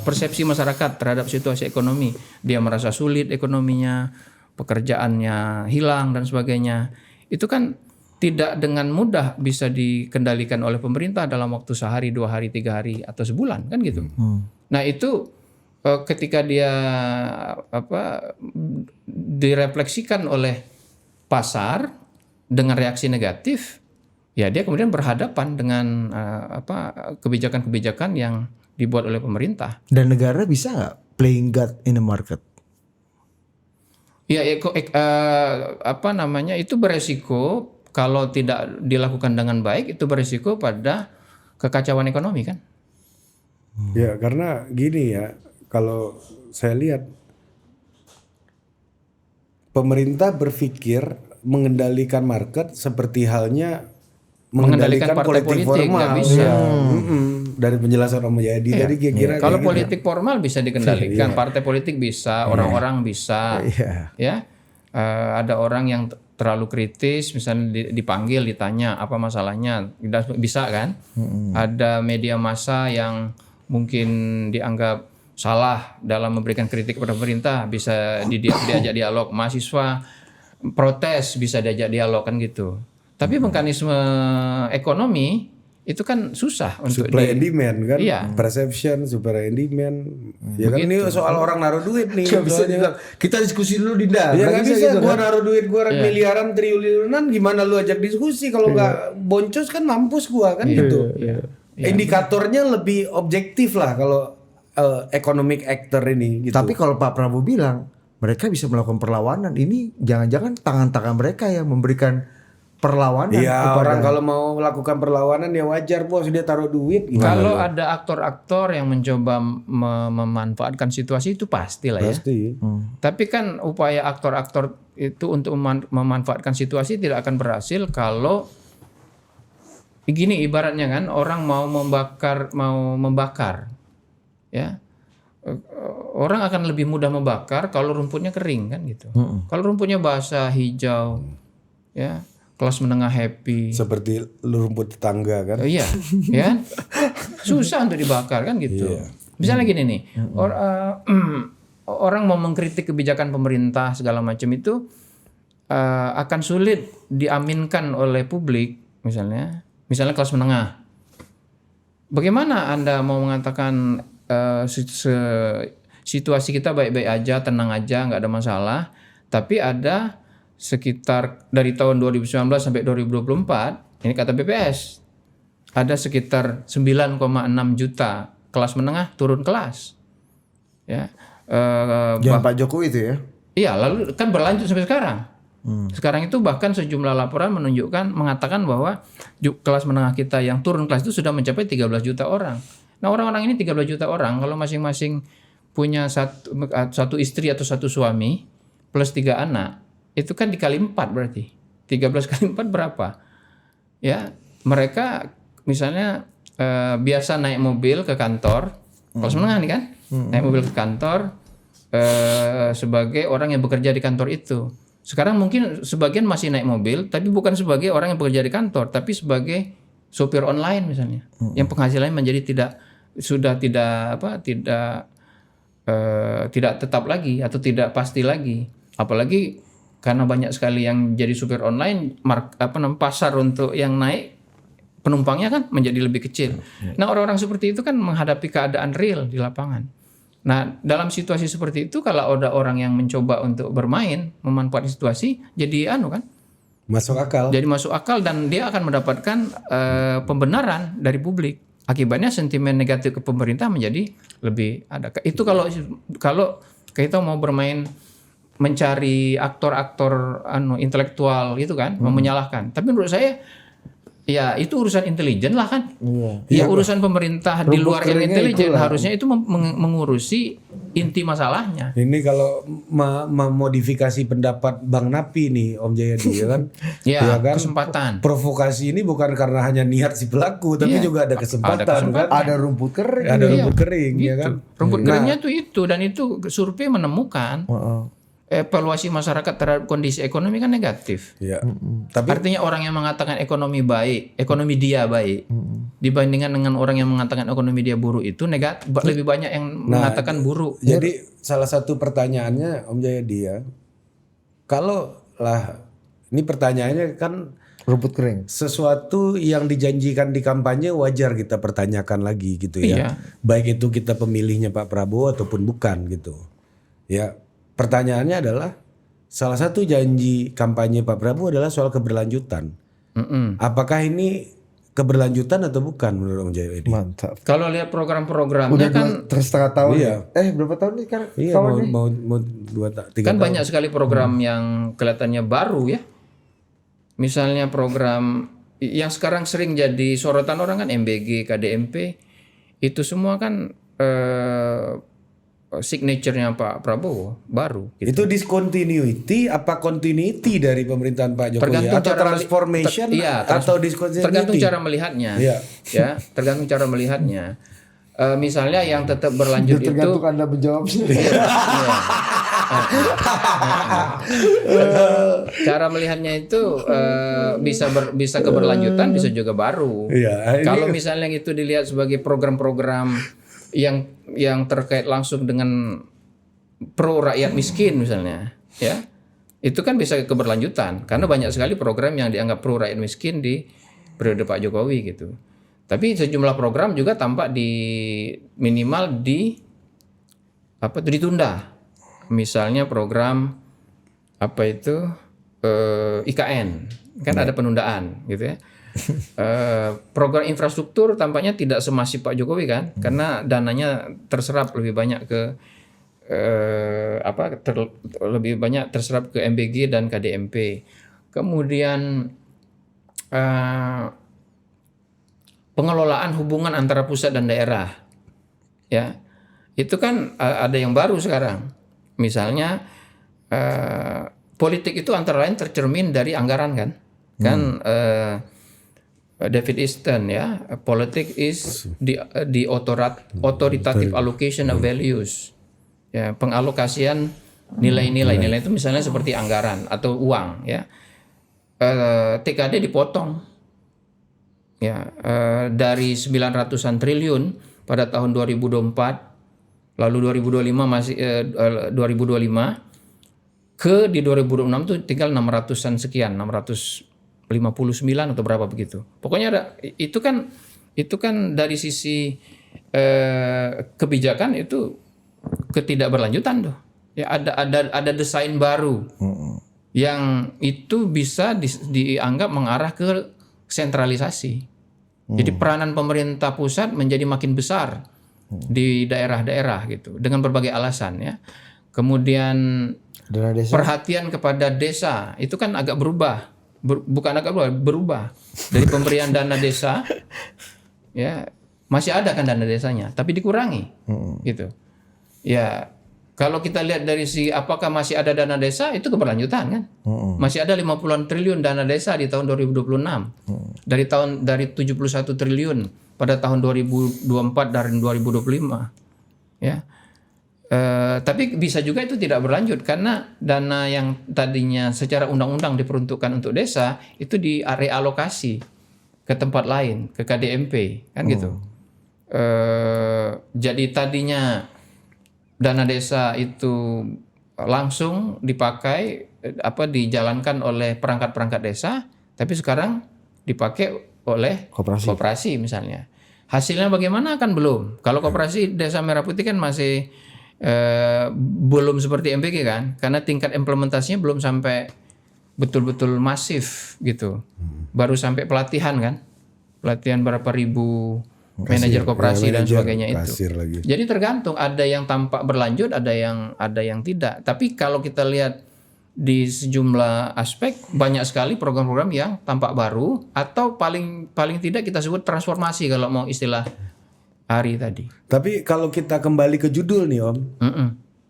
persepsi masyarakat terhadap situasi ekonomi. Dia merasa sulit ekonominya, pekerjaannya hilang dan sebagainya. Itu kan tidak dengan mudah bisa dikendalikan oleh pemerintah dalam waktu sehari, 2 hari, 3 hari atau sebulan kan gitu. Nah itu ketika dia direfleksikan oleh pasar dengan reaksi negatif, ya dia kemudian berhadapan dengan kebijakan-kebijakan yang dibuat oleh pemerintah. Dan negara bisa nggak playing God in the market? Ya, itu beresiko kalau tidak dilakukan dengan baik, itu beresiko pada kekacauan ekonomi kan. Ya karena gini ya, kalau saya lihat pemerintah berpikir mengendalikan market seperti halnya mengendalikan politik formal. Nggak bisa. Dari penjelasan Om Jayadi tadi kira-kira kalau politik formal bisa dikendalikan, partai politik bisa, orang-orang bisa, ya. Ada orang yang terlalu kritis, misalnya dipanggil, ditanya apa masalahnya, bisa kan? Ada media massa yang mungkin dianggap salah dalam memberikan kritik kepada pemerintah, bisa diajak dialog. Mahasiswa protes bisa diajak dialog kan gitu. Tapi mekanisme ekonomi itu kan susah untuk supply and demand kan, perception, supply and demand. Ya kan ini soal orang naruh duit nih. Kita diskusi dulu Dinda. Ya nggak bisa gitu, gua naruh duit gua miliaran triliunan, gimana lu ajak diskusi kalau nggak boncos kan mampus gua kan gitu. Indikatornya lebih objektif lah kalau economic actor ini. Gitu. Tapi kalau Pak Prabowo bilang mereka bisa melakukan perlawanan, ini jangan-jangan tangan-tangan mereka yang memberikan perlawanan. Iya, orang kalau mau melakukan perlawanan ya wajar bos, dia taruh duit. Kalau ada aktor-aktor yang mencoba memanfaatkan situasi itu pastilah ya. Pasti. Tapi kan upaya aktor-aktor itu untuk memanfaatkan situasi tidak akan berhasil kalau gini ibaratnya kan, orang mau membakar, ya. Orang akan lebih mudah membakar kalau rumputnya kering kan gitu. Kalau rumputnya basah, hijau, ya. Kelas menengah happy. Seperti rumput tetangga kan? Iya, ya. Susah untuk dibakar kan gitu. Misalnya gini nih, orang mau mengkritik kebijakan pemerintah segala macam itu akan sulit diaminkan oleh publik, misalnya kelas menengah. Bagaimana Anda mau mengatakan situasi kita baik-baik aja, tenang aja, nggak ada masalah, tapi ada sekitar dari tahun 2019 sampai 2024, ini kata BPS, ada sekitar 9,6 juta kelas menengah turun kelas. Ya. Jangan Pak Jokowi itu ya? Iya, lalu kan berlanjut sampai sekarang. Sekarang itu bahkan sejumlah laporan mengatakan bahwa kelas menengah kita yang turun kelas itu sudah mencapai 13 juta orang. Nah, orang-orang ini 13 juta orang kalau masing-masing punya satu istri atau satu suami plus 3 anak, itu kan dikali 4 berarti. 13 kali 4 berapa? Ya, mereka misalnya biasa naik mobil ke kantor, kelas menengah nih kan, naik mobil ke kantor sebagai orang yang bekerja di kantor itu. Sekarang mungkin sebagian masih naik mobil, tapi bukan sebagai orang yang bekerja di kantor, tapi sebagai sopir online misalnya, yang penghasilannya menjadi tidak tetap lagi atau tidak pasti lagi. Apalagi karena banyak sekali yang jadi supir online, pasar untuk yang naik penumpangnya kan menjadi lebih kecil. Nah, orang-orang seperti itu kan menghadapi keadaan real di lapangan. Nah, dalam situasi seperti itu kalau ada orang yang mencoba untuk bermain, memanfaatkan situasi, jadi kan? Masuk akal. Jadi masuk akal dan dia akan mendapatkan pembenaran dari publik. Akibatnya sentimen negatif ke pemerintah menjadi lebih ada. Itu kalau kita mau bermain mencari aktor-aktor intelektual gitu kan, mau menyalahkan. Tapi menurut saya Ya itu urusan intelijen lah kan. Iya. Ya urusan pemerintah di luar yang keringnya intelijen itulah. harusnya itu mengurusi inti masalahnya. Ini kalau memodifikasi pendapat Bang Napi nih Om Jayadi ya kan. Ya, kan? kesempatan. Provokasi ini bukan karena hanya niat si pelaku tapi juga ada kesempatan, kan. Ada rumput kering. Ada rumput kering ya Gitu. kan. Rumput keringnya tuh itu, dan itu survei menemukan evaluasi masyarakat terhadap kondisi ekonomi kan negatif. Iya. Tapi Artinya orang yang mengatakan ekonomi baik, ekonomi dia baik, dibandingkan dengan orang yang mengatakan ekonomi dia buruk itu negatif, lebih banyak yang mengatakan buruk. jadi salah satu pertanyaannya Om Jayadi ya. Kalau lah ini pertanyaannya kan Rumput kering. sesuatu yang dijanjikan di kampanye wajar kita pertanyakan lagi gitu ya. Iya. Baik itu kita pemilihnya Pak Prabowo ataupun bukan gitu. Ya, pertanyaannya adalah salah satu janji kampanye Pak Prabowo adalah soal keberlanjutan. Apakah ini keberlanjutan atau bukan menurut Om Jayadi? Mantap. Kalau lihat program-programnya Udah kan setengah tahun. Iya. Ya? Berapa tahun nih kan? Iya, mau 3 kan tahun. banyak sekali program yang kelihatannya baru ya. Misalnya program yang sekarang sering jadi sorotan orang kan MBG, KDMP, itu semua kan signature-nya Pak Prabowo baru. Gitu. Itu discontinuity apa continuity dari pemerintahan Pak Jokowi Tergantung atau cara transformation atau discontinuity? Tergantung cara melihatnya. Iya. Ya, tergantung cara melihatnya. Misalnya yang tetap berlanjut itu Tergantung Anda menjawab. cara melihatnya itu bisa keberlanjutan, bisa juga baru. Iya, Kalau misalnya itu dilihat sebagai program-program yang terkait langsung dengan pro rakyat miskin misalnya, ya itu kan bisa keberlanjutan karena banyak sekali program yang dianggap pro rakyat miskin di periode Pak Jokowi gitu. Tapi sejumlah program juga tampak minimal ditunda. Misalnya program IKN kan ada penundaan gitu ya. Program infrastruktur tampaknya tidak semasif Pak Jokowi kan, karena dananya terserap lebih banyak ke lebih banyak terserap ke MBG dan KDMP. Kemudian pengelolaan hubungan antara pusat dan daerah, ya itu kan ada yang baru sekarang. Misalnya politik itu antara lain tercermin dari anggaran kan. David Easton ya, politik is the authoritative allocation of values. Ya, pengalokasian nilai-nilai itu misalnya seperti anggaran atau uang ya. TKD dipotong. Ya, dari 900-an triliun pada tahun 2024, lalu 2025 masih 2025 di 2026 tuh tinggal 600-an sekian, 659 atau berapa begitu. Pokoknya itu kan dari sisi kebijakan itu ketidakberlanjutan tuh. Ya ada desain baru yang itu bisa dianggap mengarah ke sentralisasi. Jadi peranan pemerintah pusat menjadi makin besar di daerah-daerah gitu dengan berbagai alasan ya. Kemudian perhatian kepada desa itu kan agak berubah. Berubah dari pemberian dana desa ya, masih ada kan dana desanya tapi dikurangi gitu ya. Kalau kita lihat dari apakah masih ada dana desa, itu keberlanjutan kan. Masih ada 50-an triliun dana desa di tahun 2026 dari 71 triliun pada tahun 2024 dan 2025 ya. Tapi bisa juga itu tidak berlanjut karena dana yang tadinya secara undang-undang diperuntukkan untuk desa itu direalokasi ke tempat lain, ke KDMP kan gitu. Jadi tadinya dana desa itu langsung dipakai dijalankan oleh perangkat-perangkat desa, tapi sekarang dipakai oleh koperasi misalnya. Hasilnya bagaimana kan belum. Kalau koperasi Desa Merah Putih kan masih belum seperti MBG kan, karena tingkat implementasinya belum sampai betul-betul masif gitu. Baru sampai pelatihan kan, pelatihan berapa ribu manajer koperasi dan sebagainya itu. Jadi tergantung, ada yang tampak berlanjut, ada yang tidak. Tapi kalau kita lihat di sejumlah aspek banyak sekali program-program yang tampak baru atau paling tidak kita sebut transformasi kalau mau istilah Ari tadi. Tapi kalau kita kembali ke judul nih Om,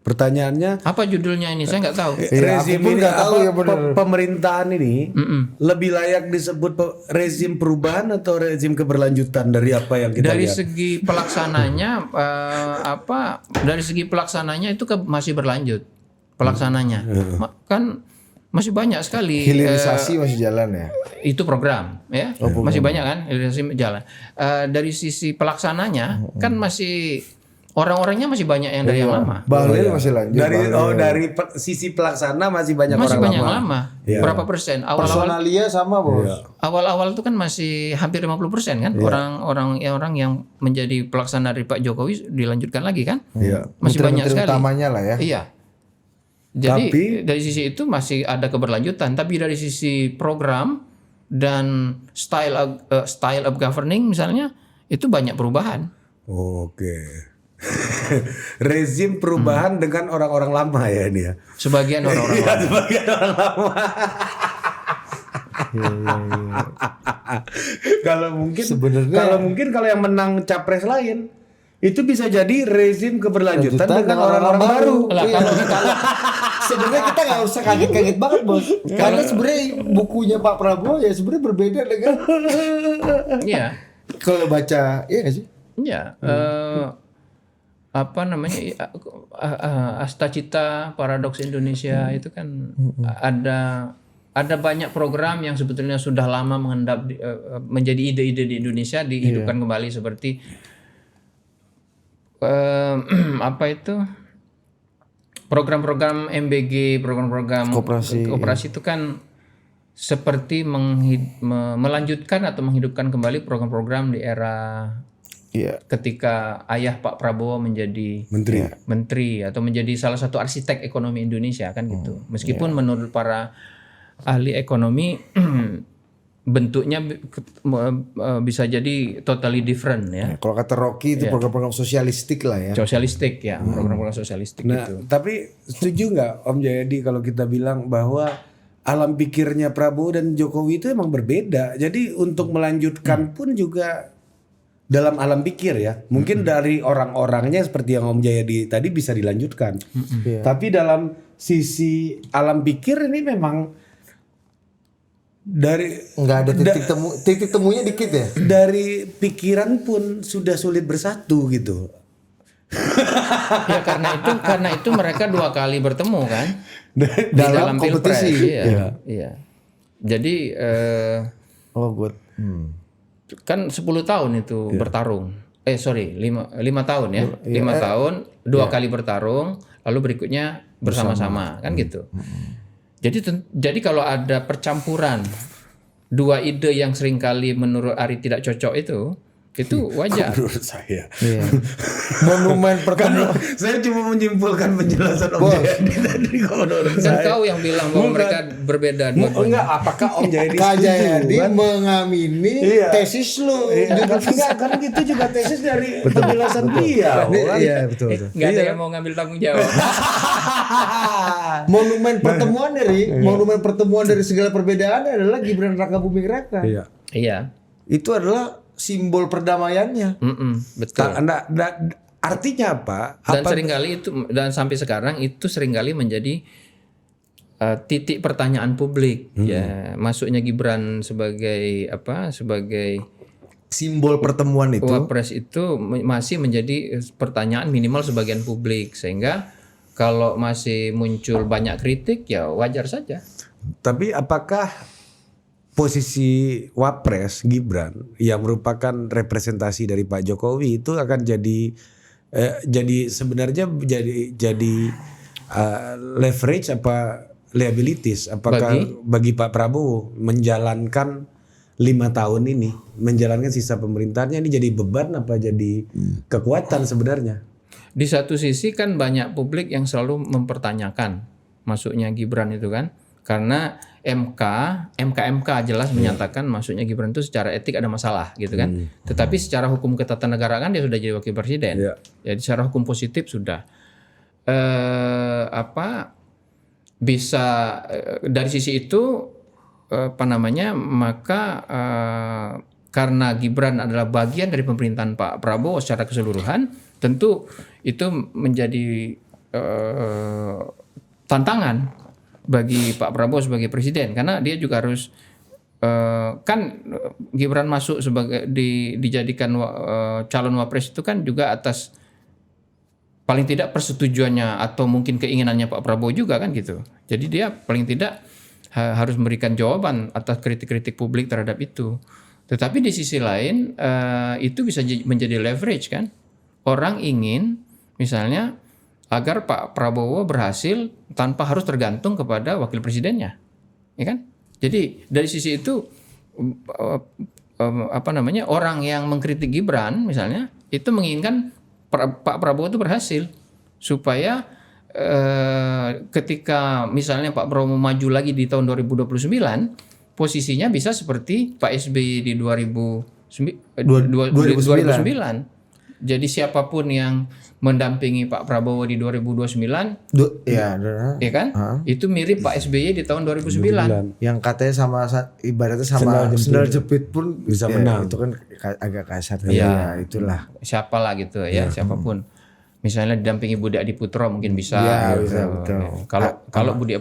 pertanyaannya Apa judulnya ini? Saya nggak tahu. rezim aku pun ini nggak tahu ya bener. pemerintahan ini lebih layak disebut rezim perubahan atau rezim keberlanjutan dari apa yang kita Dari lihat? segi pelaksananya dari segi pelaksananya itu masih berlanjut pelaksananya. Kan masih banyak sekali Hilirisasi masih jalan ya. itu program ya. Masih banyak kan hilirisasi jalan. Dari sisi pelaksananya kan masih orang-orangnya masih banyak yang dari yang lama. Bahlil masih lanjut. Dari sisi pelaksana masih banyak Masih orang banyak lama. lama. Iya. Berapa persen? Awal-awal Personalia sama bos. awal-awal itu kan masih hampir 50% kan orang yang menjadi pelaksana dari Pak Jokowi dilanjutkan lagi kan? Iya. Masih banyak Menteri-menteri sekali. utamanya lah ya. Iya. Jadi Tapi- dari sisi itu masih ada keberlanjutan, tapi dari sisi program dan style of governing misalnya itu banyak perubahan. Oke. Rezim perubahan dengan orang-orang lama ya ini ya. Sebagian orang-orang lama. Sebagian orang lama. Kalau mungkin kalau yang menang capres lain itu bisa jadi rezim keberlanjutan dengan orang-orang baru. Lah, kalau Sebenarnya kita nggak usah kaget-kaget banget bos. Karena sebenarnya bukunya Pak Prabowo ya sebenarnya berbeda dengan iya. kalau baca ya nggak sih? Ya, apa namanya Astacita Paradoks Indonesia itu kan ada banyak program yang sebetulnya sudah lama mengendap menjadi ide-ide di Indonesia dihidupkan kembali seperti apa itu program-program MBG, program-program koperasi itu kan seperti melanjutkan atau menghidupkan kembali program-program di era ketika ayah Pak Prabowo menjadi menteri atau menjadi salah satu arsitek ekonomi Indonesia kan gitu. Meskipun menurut para ahli ekonomi bentuknya bisa jadi totally different ya. Kalau kata Rocky itu program-program sosialistik lah ya. Sosialistik ya, program-program sosialistik gitu. Tapi setuju nggak Om Jayadi kalau kita bilang bahwa alam pikirnya Prabowo dan Jokowi itu emang berbeda. Jadi untuk melanjutkan pun juga dalam alam pikir ya. Mungkin dari orang-orangnya seperti yang Om Jayadi tadi bisa dilanjutkan. Tapi dalam sisi alam pikir ini memang dari Nggak ada titik temunya dikit ya. dari pikiran pun sudah sulit bersatu gitu. Ya karena itu mereka 2 kali bertemu kan di Dalam Pilpres. kompetisi. Iya. Jadi kan 10 tahun itu bertarung. 5 tahun ya. 5 tahun 2 kali bertarung, lalu berikutnya bersama-sama kan gitu. Jadi kalau ada percampuran 2 ide yang seringkali menurut Ari tidak cocok itu wajar. Menurut saya. Monumen pertemuan. Saya cuma menyimpulkan penjelasan Om Jayadi tadi kalau menurut Kan saya. kau yang bilang bahwa mereka berbeda dua-duanya. Enggak, apakah Om Jayadi Kak setuju? Jayadi Kan? mengamini tesis lu. Enggak, kan itu juga tesis dari penjelasan dia. Iya betul. Nggak ada yang mau ngambil tanggung jawab. Monumen pertemuan dari segala perbedaan adalah Gibran Rakabuming Raka. Iya. Iya. Itu adalah simbol perdamaiannya. Betul. Artinya apa? Dan seringkali itu dan sampai sekarang itu seringkali menjadi titik pertanyaan publik ya, masuknya Gibran sebagai Simbol pertemuan itu. Wapres itu masih menjadi pertanyaan minimal sebagian publik, sehingga kalau masih muncul banyak kritik ya wajar saja. Tapi apakah posisi Wapres Gibran yang merupakan representasi dari Pak Jokowi itu akan jadi sebenarnya jadi leverage apa liabilities apakah bagi Pak Prabowo menjalankan 5 tahun ini, menjalankan sisa pemerintahannya ini jadi beban apa jadi kekuatan sebenarnya? Di satu sisi kan banyak publik yang selalu mempertanyakan masuknya Gibran itu kan, karena MK jelas menyatakan masuknya Gibran itu secara etik ada masalah gitu kan. Tetapi secara hukum ketatanegaraan dia sudah jadi wakil presiden. Jadi secara hukum positif sudah. bisa dari sisi itu maka karena Gibran adalah bagian dari pemerintahan Pak Prabowo secara keseluruhan, tentu itu menjadi tantangan bagi Pak Prabowo sebagai presiden, karena dia juga harus kan Gibran masuk sebagai dijadikan calon wapres itu kan juga atas paling tidak persetujuannya atau mungkin keinginannya Pak Prabowo juga kan gitu. Jadi dia paling tidak harus memberikan jawaban atas kritik-kritik publik terhadap itu. Tetapi di sisi lain itu bisa menjadi leverage kan. Orang ingin misalnya agar Pak Prabowo berhasil tanpa harus tergantung kepada wakil presidennya, ya kan? Jadi dari sisi itu orang yang mengkritik Gibran misalnya itu menginginkan Pak Prabowo itu berhasil supaya ketika misalnya Pak Prabowo maju lagi di tahun 2029 posisinya bisa seperti Pak SBY di 2009. Jadi siapapun yang mendampingi Pak Prabowo di 2029 ya kan? Itu mirip Pak SBY di tahun 2009. Yang katanya sama ibaratnya sama sendal jepit pun bisa menang. Itu kan agak kasar ya, itulah. Siapalah gitu ya, siapapun. Misalnya didampingi Budi Adiputro mungkin bisa. Ya, gitu. betul. Kalau Budi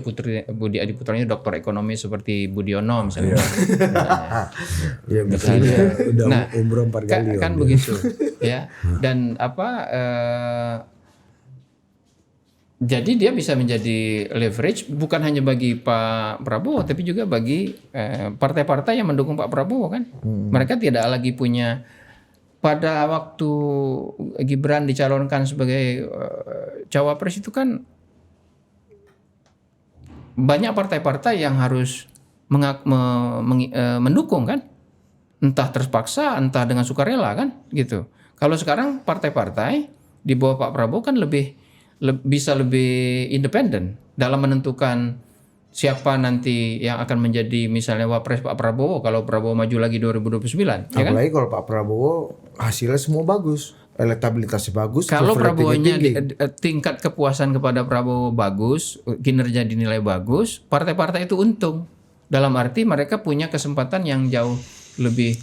Adiputro ini dokter ekonomi seperti Budiono misalnya. Ya misalnya udah umroh 4 kali. Kan begitu ya. Dan jadi dia bisa menjadi leverage bukan hanya bagi Pak Prabowo tapi juga bagi partai-partai yang mendukung Pak Prabowo kan. Mereka tidak lagi punya. Pada waktu Gibran dicalonkan sebagai cawapres itu kan banyak partai-partai yang harus mendukung kan, entah terpaksa, entah dengan sukarela kan, gitu. Kalau sekarang partai-partai di bawah Pak Prabowo kan bisa lebih independen dalam menentukan siapa nanti yang akan menjadi misalnya wapres Pak Prabowo kalau Prabowo maju lagi 2029. Apalagi ya kan? Kalau Pak Prabowo hasilnya semua bagus, elektabilitasnya bagus. Kalau Prabowo-nya tingkat kepuasan kepada Prabowo bagus, kinerja dinilai bagus, partai-partai itu untung. Dalam arti mereka punya kesempatan yang jauh lebih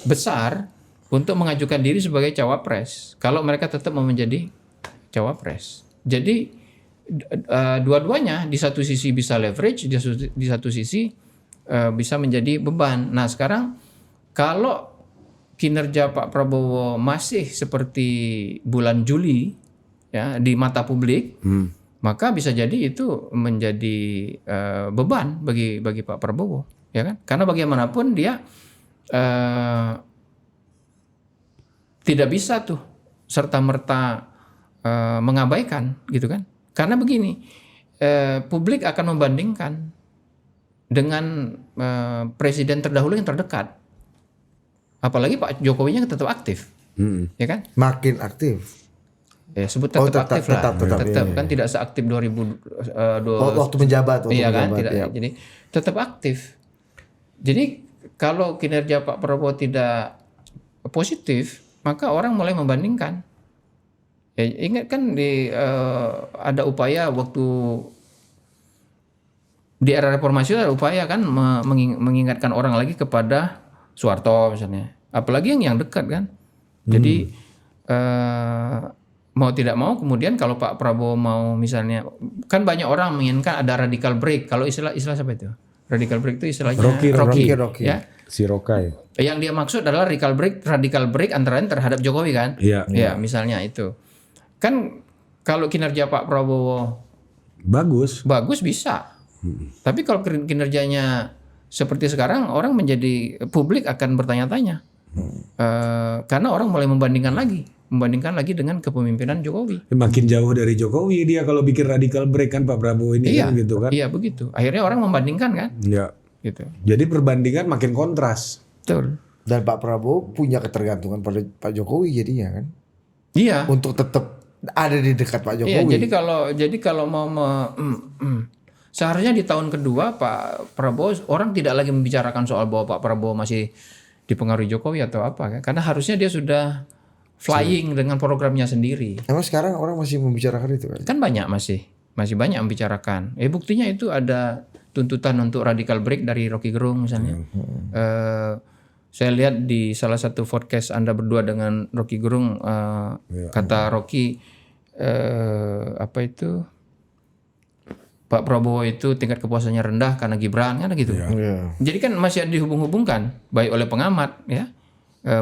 besar untuk mengajukan diri sebagai cawapres. Kalau mereka tetap mau menjadi cawapres. Jadi dua-duanya di satu sisi bisa leverage, di satu sisi bisa menjadi beban. Nah sekarang kalau kinerja Pak Prabowo masih seperti bulan Juli ya di mata publik, maka bisa jadi itu menjadi beban bagi Pak Prabowo, ya kan? Karena bagaimanapun dia tidak bisa tuh serta-merta mengabaikan gitu kan. Karena begini, publik akan membandingkan dengan presiden terdahulu yang terdekat. Apalagi Pak Jokowinya tetap aktif, ya kan? Makin aktif. Ya sebut tetap aktif lah. Tetap kan tidak seaktif 2002. Waktu menjabat. Iya kan? Tidak, ya. Jadi tetap aktif. Jadi kalau kinerja Pak Prabowo tidak positif, maka orang mulai membandingkan. Ya, ingat kan ada upaya waktu di era reformasi ada upaya kan mengingatkan orang lagi kepada Soeharto misalnya, apalagi yang dekat kan. Jadi mau tidak mau kemudian kalau Pak Prabowo mau misalnya kan banyak orang menginginkan ada radical break. Kalau istilah siapa itu? Radical break itu istilahnya Rocky. Ya. Si Rokai. Yang dia maksud adalah radical break antara lain terhadap Jokowi kan? Iya. Ya, misalnya itu. Kan kalau kinerja Pak Prabowo bagus bisa. Tapi kalau kinerjanya seperti sekarang orang menjadi publik akan bertanya-tanya. Karena orang mulai membandingkan lagi dengan kepemimpinan Jokowi. Makin jauh dari Jokowi dia kalau bikin radical break kan Pak Prabowo ini kan gitu kan. Iya begitu. Akhirnya orang membandingkan kan. Iya. Gitu. Jadi perbandingan makin kontras. Betul. Dan Pak Prabowo punya ketergantungan pada Pak Jokowi jadinya kan. Iya. Untuk tetap ada di dekat Pak Jokowi. Iya, jadi kalau mau seharusnya di tahun kedua Pak Prabowo orang tidak lagi membicarakan soal bahwa Pak Prabowo masih dipengaruhi Jokowi atau apa kan? Karena harusnya dia sudah flying dengan programnya sendiri. Emang sekarang orang masih membicarakan itu kan? Kan banyak masih. Masih banyak yang membicarakan. Buktinya itu ada tuntutan untuk radical break dari Rocky Gerung misalnya. Saya lihat di salah satu podcast Anda berdua dengan Rocky Gerung, kata Rocky, apa itu, Pak Prabowo itu tingkat kepuasannya rendah karena Gibran, kan gitu. Jadi kan masih dihubung-hubungkan, baik oleh pengamat, ya,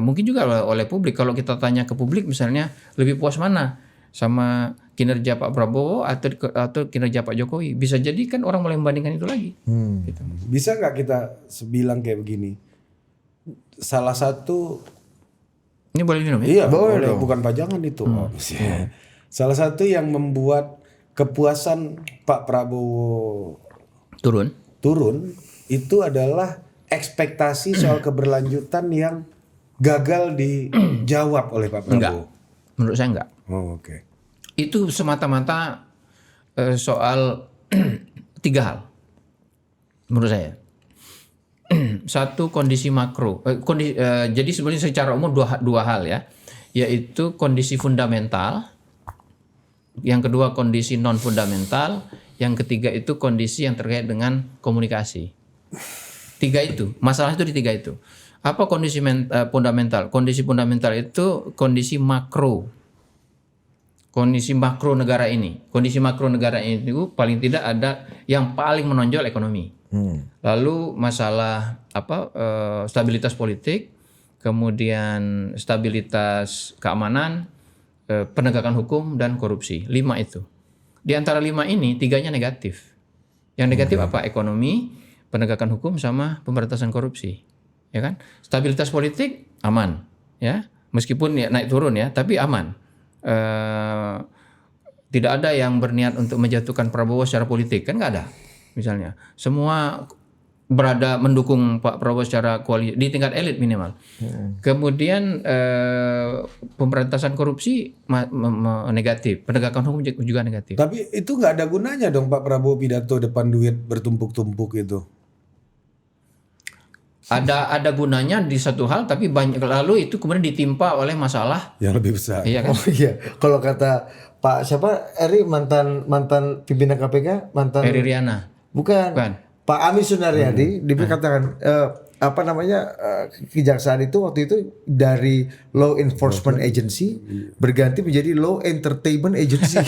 mungkin juga oleh publik. Kalau kita tanya ke publik misalnya, lebih puas mana sama kinerja Pak Prabowo atau kinerja Pak Jokowi? Bisa jadi kan orang mulai membandingkan itu lagi. Gitu. Bisa nggak kita bilang kayak begini? Salah satu, ini boleh minum ya? iya boleh, bukan pajangan itu. Salah satu yang membuat kepuasan Pak Prabowo turun itu adalah ekspektasi soal keberlanjutan yang gagal dijawab oleh Pak Prabowo. Enggak, menurut saya enggak. Oh, oke. Itu semata-mata soal 3 hal menurut saya. Satu, kondisi makro. Jadi sebenarnya secara umum dua hal ya, yaitu kondisi fundamental. Yang kedua kondisi non fundamental. Yang ketiga itu kondisi yang terkait dengan komunikasi. 3 itu, masalah itu di 3 itu. Apa kondisi fundamental? Kondisi fundamental itu kondisi makro. Kondisi makro negara ini. Kondisi makro negara ini itu paling tidak ada yang paling menonjol ekonomi. Lalu masalah stabilitas politik, kemudian stabilitas keamanan, penegakan hukum dan korupsi. 5 itu. Di antara 5 ini 3-nya negatif. Yang negatif apa? Ekonomi, penegakan hukum sama pemberantasan korupsi. Ya kan? Stabilitas politik aman, ya. Meskipun ya naik turun ya, tapi aman. Tidak ada yang berniat untuk menjatuhkan Prabowo secara politik, kan nggak ada. Misalnya, semua berada mendukung Pak Prabowo secara koalisi di tingkat elit minimal. Kemudian pemberantasan korupsi negatif, penegakan hukum juga negatif. Tapi itu nggak ada gunanya dong Pak Prabowo pidato depan duit bertumpuk-tumpuk itu. Ada gunanya di satu hal, tapi banyak lalu itu kemudian ditimpa oleh masalah yang lebih besar. Iya kan? Oh iya, kalau kata Pak siapa Eri mantan pimpinan KPK, mantan Eri Riana. Bukan. Pak Amin Sunaryadi dikatakan kejaksaan itu waktu itu dari law enforcement agency berganti menjadi law entertainment agency.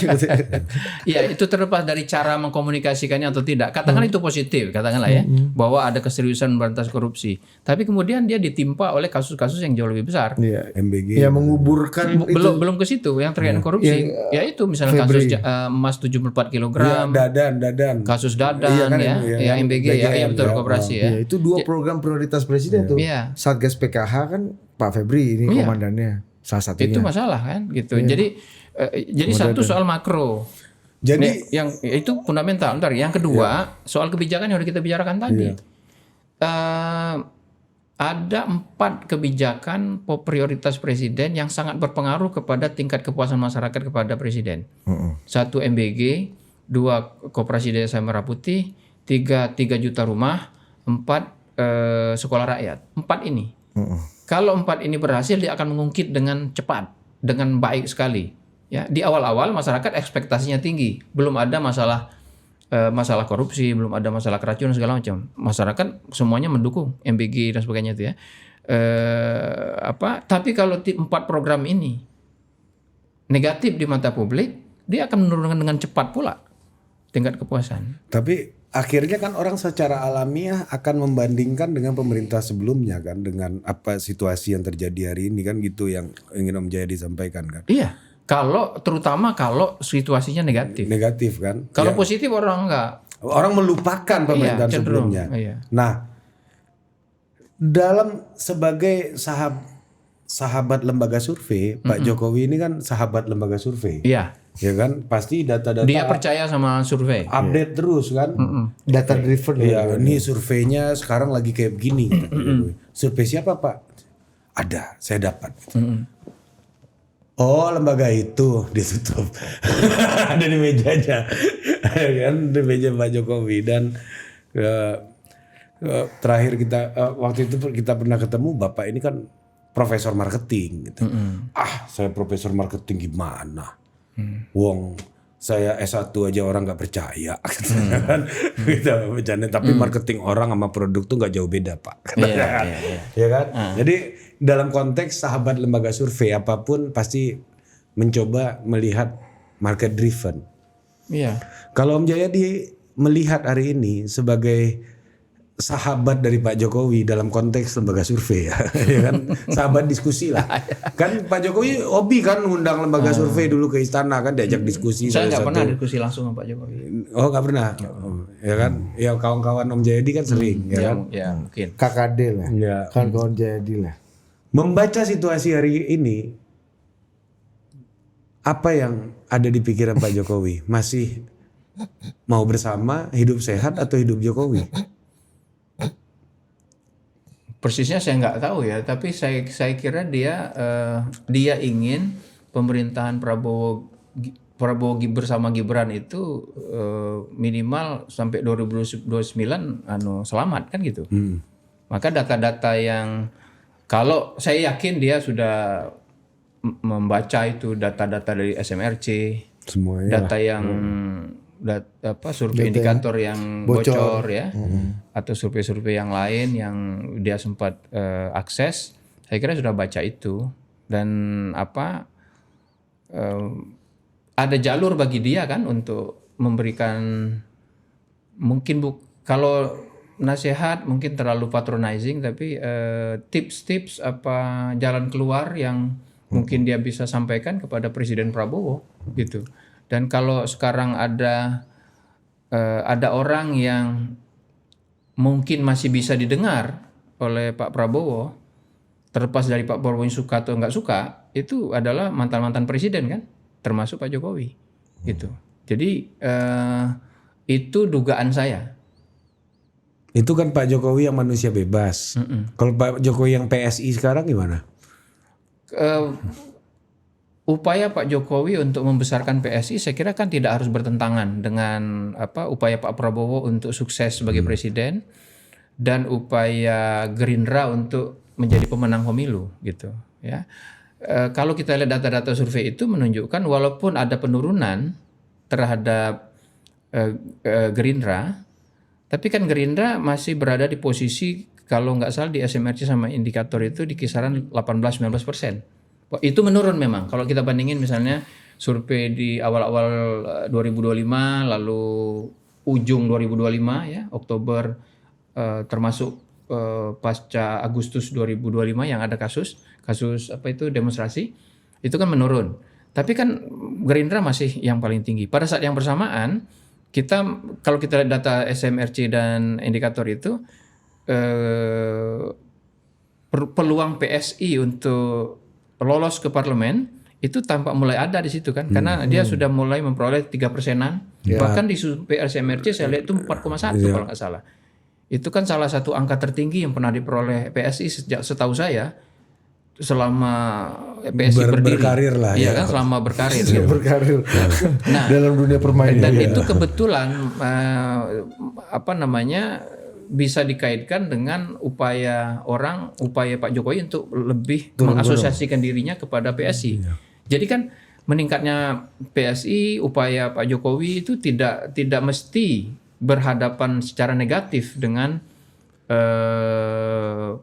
Iya, itu terlepas dari cara mengkomunikasikannya atau tidak. Katakan itu positif, katakanlah ya, bahwa ada keseriusan memberantas korupsi. Tapi kemudian dia ditimpa oleh kasus-kasus yang jauh lebih besar. Iya, MBG. Ya menguburkan belum ke situ yang terkait korupsi. Ya itu misalnya kasus emas 74 kg. Ya, Dadan. Kasus Dadan ya MBG ya betul koperasi ya. Itu 2 program prioritas presiden tuh. Iya. Satgas PKH kan Pak Febri ini komandannya salah satunya. Itu masalah kan gitu. Jadi satu soal makro. Jadi yang itu fundamental. Ntar yang kedua soal kebijakan yang udah kita bicarakan tadi. Ada 4 kebijakan prioritas presiden yang sangat berpengaruh kepada tingkat kepuasan masyarakat kepada presiden. 1 MBG, 2 koperasi desa merah putih, 3 juta rumah, 4 sekolah rakyat. 4 ini. Kalau 4 ini berhasil, dia akan mengungkit dengan cepat, dengan baik sekali. Ya, di awal-awal masyarakat ekspektasinya tinggi, belum ada masalah korupsi, belum ada masalah keracunan segala macam. Masyarakat semuanya mendukung MBG dan sebagainya itu ya. Tapi kalau 4 program ini negatif di mata publik, dia akan menurunkan dengan cepat pula tingkat kepuasan. Tapi akhirnya kan orang secara alamiah akan membandingkan dengan pemerintah sebelumnya kan, dengan apa situasi yang terjadi hari ini kan, gitu yang ingin Om Jayadi sampaikan kan. Iya, terutama kalau situasinya negatif. Negatif kan. Kalau positif orang enggak. Orang melupakan pemerintahan sebelumnya. Iya. Nah, dalam sebagai sahabat lembaga survei, Pak Jokowi ini kan sahabat lembaga survei. Iya. Ya kan, pasti data-data Dia percaya sama survei. update terus kan. Data driven. Ya, ini surveinya sekarang lagi kayak begini. Survei siapa Pak? Ada, saya dapat. Oh, lembaga itu ditutup. Ada di mejanya. Kan di meja Pak Jokowi. Dan terakhir waktu itu kita pernah ketemu, Bapak ini kan profesor marketing gitu. Saya profesor marketing gimana? Wong saya S1 aja orang nggak percaya, kan? Kita bercanda. Tapi marketing orang sama produk tuh nggak jauh beda, Pak. Ya kan? Jadi dalam konteks sahabat lembaga survei apapun pasti mencoba melihat market driven. Iya. Kalau Om Jayadi melihat hari ini sebagai sahabat dari Pak Jokowi dalam konteks lembaga survei ya, ya kan, sahabat diskusi lah. Kan Pak Jokowi hobi kan undang lembaga survei dulu ke istana kan, diajak diskusi. Saya nggak pernah diskusi langsung sama Pak Jokowi. Oh nggak pernah, ya kan? Ya kawan-kawan Om Jayadi kan sering, ya kan? Ya mungkin. KKD lah. Ya. Kawan-kawan jadi lah. Membaca situasi hari ini, apa yang ada di pikiran Pak Jokowi? Masih mau bersama, hidup sehat atau hidup Jokowi? Persisnya saya nggak tahu ya, tapi saya kira dia ingin pemerintahan Prabowo bersama Gibran itu minimal sampai 2029 selamat kan gitu. Maka data-data yang, kalau saya yakin dia sudah membaca itu data-data dari SMRC, semuanya data yang survei indikator yang bocor ya, atau survei-survei yang lain yang dia sempat akses, saya kira sudah baca itu. Dan ada jalur bagi dia kan untuk memberikan, mungkin kalau nasihat mungkin terlalu patronizing, tapi tips-tips jalan keluar yang mungkin dia bisa sampaikan kepada Presiden Prabowo gitu. Dan kalau sekarang ada orang yang mungkin masih bisa didengar oleh Pak Prabowo, terlepas dari Pak Prabowo yang suka atau nggak suka, itu adalah mantan-mantan presiden kan, termasuk Pak Jokowi gitu. Jadi itu dugaan saya. Itu kan Pak Jokowi yang manusia bebas. Kalau Pak Jokowi yang PSI sekarang gimana? Upaya Pak Jokowi untuk membesarkan PSI saya kira kan tidak harus bertentangan dengan upaya Pak Prabowo untuk sukses sebagai presiden dan upaya Gerindra untuk menjadi pemenang pemilu gitu ya. Kalau kita lihat data-data survei itu menunjukkan walaupun ada penurunan terhadap Gerindra, tapi kan Gerindra masih berada di posisi, kalau nggak salah di SMRC sama indikator itu di kisaran 18-19%. Itu menurun memang. Kalau kita bandingin misalnya survei di awal-awal 2025 lalu ujung 2025 ya, Oktober termasuk pasca Agustus 2025 yang ada kasus demonstrasi, itu kan menurun. Tapi kan Gerindra masih yang paling tinggi. Pada saat yang bersamaan kalau kita lihat data SMRC dan indikator itu, peluang PSI untuk lolos ke parlemen itu tampak mulai ada di situ kan, karena dia sudah mulai memperoleh 3%-an. Bahkan di survei SMRC saya lihat itu 4,1 kalau nggak salah. Itu kan salah satu angka tertinggi yang pernah diperoleh PSI setahu saya selama PSI berdiri. Berkarir lah ya kan, selama berkarir gitu. Berkarir. Nah, dalam dunia permainan. Dan itu kebetulan bisa dikaitkan dengan upaya Pak Jokowi untuk lebih mengasosiasikan dirinya kepada PSI. Jadi kan meningkatnya PSI, upaya Pak Jokowi itu tidak mesti berhadapan secara negatif dengan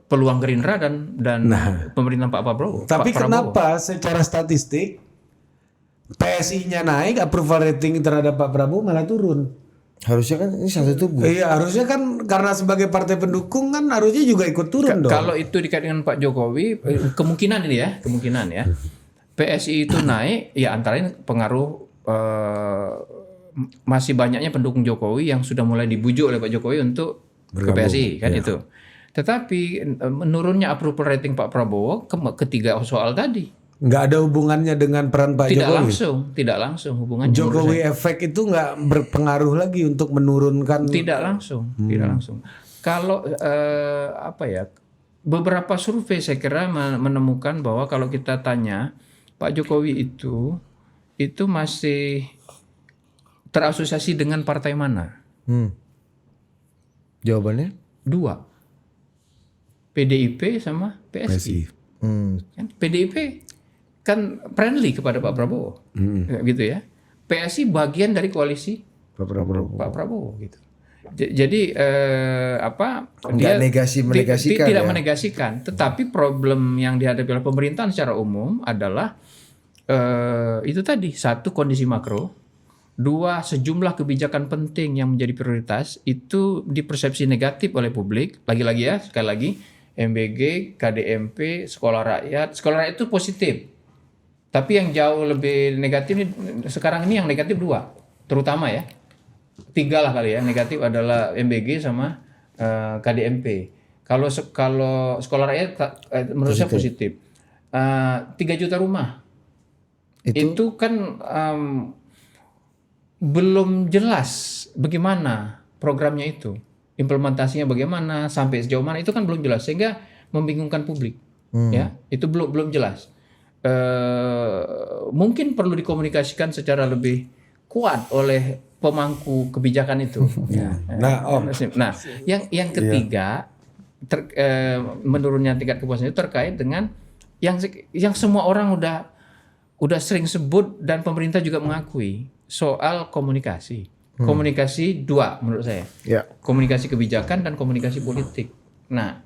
peluang Gerindra dan pemerintahan Pak Prabowo. Tapi kenapa secara statistik PSI-nya naik, approval rating terhadap Pak Prabowo malah turun? Harusnya kan ini satu tubuh. Iya, harusnya kan karena sebagai partai pendukung kan harusnya juga ikut turun dong. Kalau itu dikaitkan dengan Pak Jokowi, kemungkinan ya. PSI itu naik ya antara lain pengaruh masih banyaknya pendukung Jokowi yang sudah mulai dibujuk oleh Pak Jokowi untuk ke PSI kan itu. Tetapi menurunnya approval rating Pak Prabowo ketiga soal tadi. Nggak ada hubungannya dengan peran Pak Jokowi. Tidak langsung hubungannya. Jokowi efek itu nggak berpengaruh lagi untuk menurunkan. Tidak langsung. Kalau beberapa survei saya kira menemukan bahwa kalau kita tanya Pak Jokowi itu masih terasosiasi dengan partai mana? Jawabannya 2, PDIP sama PSI. Kan PDIP kan friendly kepada Pak Prabowo, gitu ya. PSI bagian dari koalisi Pak Prabowo. Pak Prabowo gitu. Jadi Nggak menegasikan tidak ya. menegasikan, tetapi problem yang dihadapi oleh pemerintahan secara umum adalah itu tadi, satu, kondisi makro, dua, sejumlah kebijakan penting yang menjadi prioritas itu dipersepsi negatif oleh publik. Lagi-lagi ya, sekali lagi, MBG, KDMP, sekolah rakyat itu positif. Tapi yang jauh lebih negatif sekarang ini, yang negatif 2 terutama ya. 3 lah kali ya, negatif adalah MBG sama KDMP. Kalau sekolah rakyat menurut saya positif. 3 juta rumah itu kan belum jelas bagaimana programnya itu, implementasinya bagaimana, sampai sejauh mana itu kan belum jelas, sehingga membingungkan publik. Ya, itu belum jelas. Mungkin perlu dikomunikasikan secara lebih kuat oleh pemangku kebijakan itu. Nah, yang ketiga, menurunnya tingkat kepuasan itu terkait dengan yang semua orang udah sering sebut dan pemerintah juga mengakui, soal komunikasi. Komunikasi 2 menurut saya. Ya. Komunikasi kebijakan dan komunikasi politik. Nah,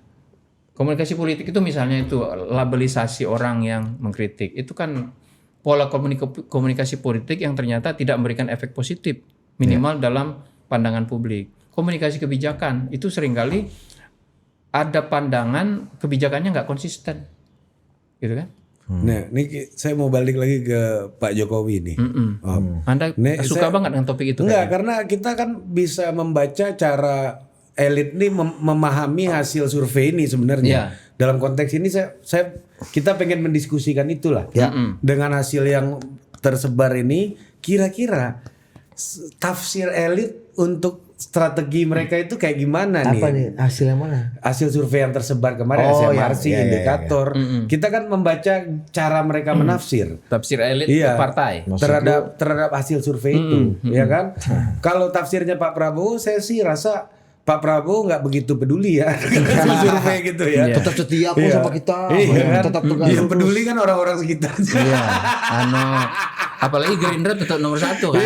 komunikasi politik itu misalnya itu labelisasi orang yang mengkritik. Itu kan pola komunikasi politik yang ternyata tidak memberikan efek positif, minimal dalam pandangan publik. Komunikasi kebijakan itu seringkali ada pandangan kebijakannya nggak konsisten, gitu kan? Nah, ini saya mau balik lagi ke Pak Jokowi nih. Anda suka banget dengan topik itu? Enggak, karena kita kan bisa membaca cara elit ini memahami hasil survei ini sebenarnya. Dalam konteks ini kita pengen mendiskusikan itulah. Dengan hasil yang tersebar ini, kira-kira tafsir elit untuk strategi mereka itu kayak gimana nih? Apa nih hasilnya mana? Hasil survei yang tersebar kemarin, SMRC, indikator. Kita kan membaca cara mereka menafsir. Tafsir elit partai terhadap hasil survei itu, ya kan? Kalau tafsirnya Pak Prabowo, saya sih rasa Pak Prabowo nggak begitu peduli ya hasil survei gitu ya. Tetap setia kok sama kita. Kan? Tetap tegas. Yang peduli kan orang-orang sekitar. Apalagi Gerindra tetap nomor 1 kan.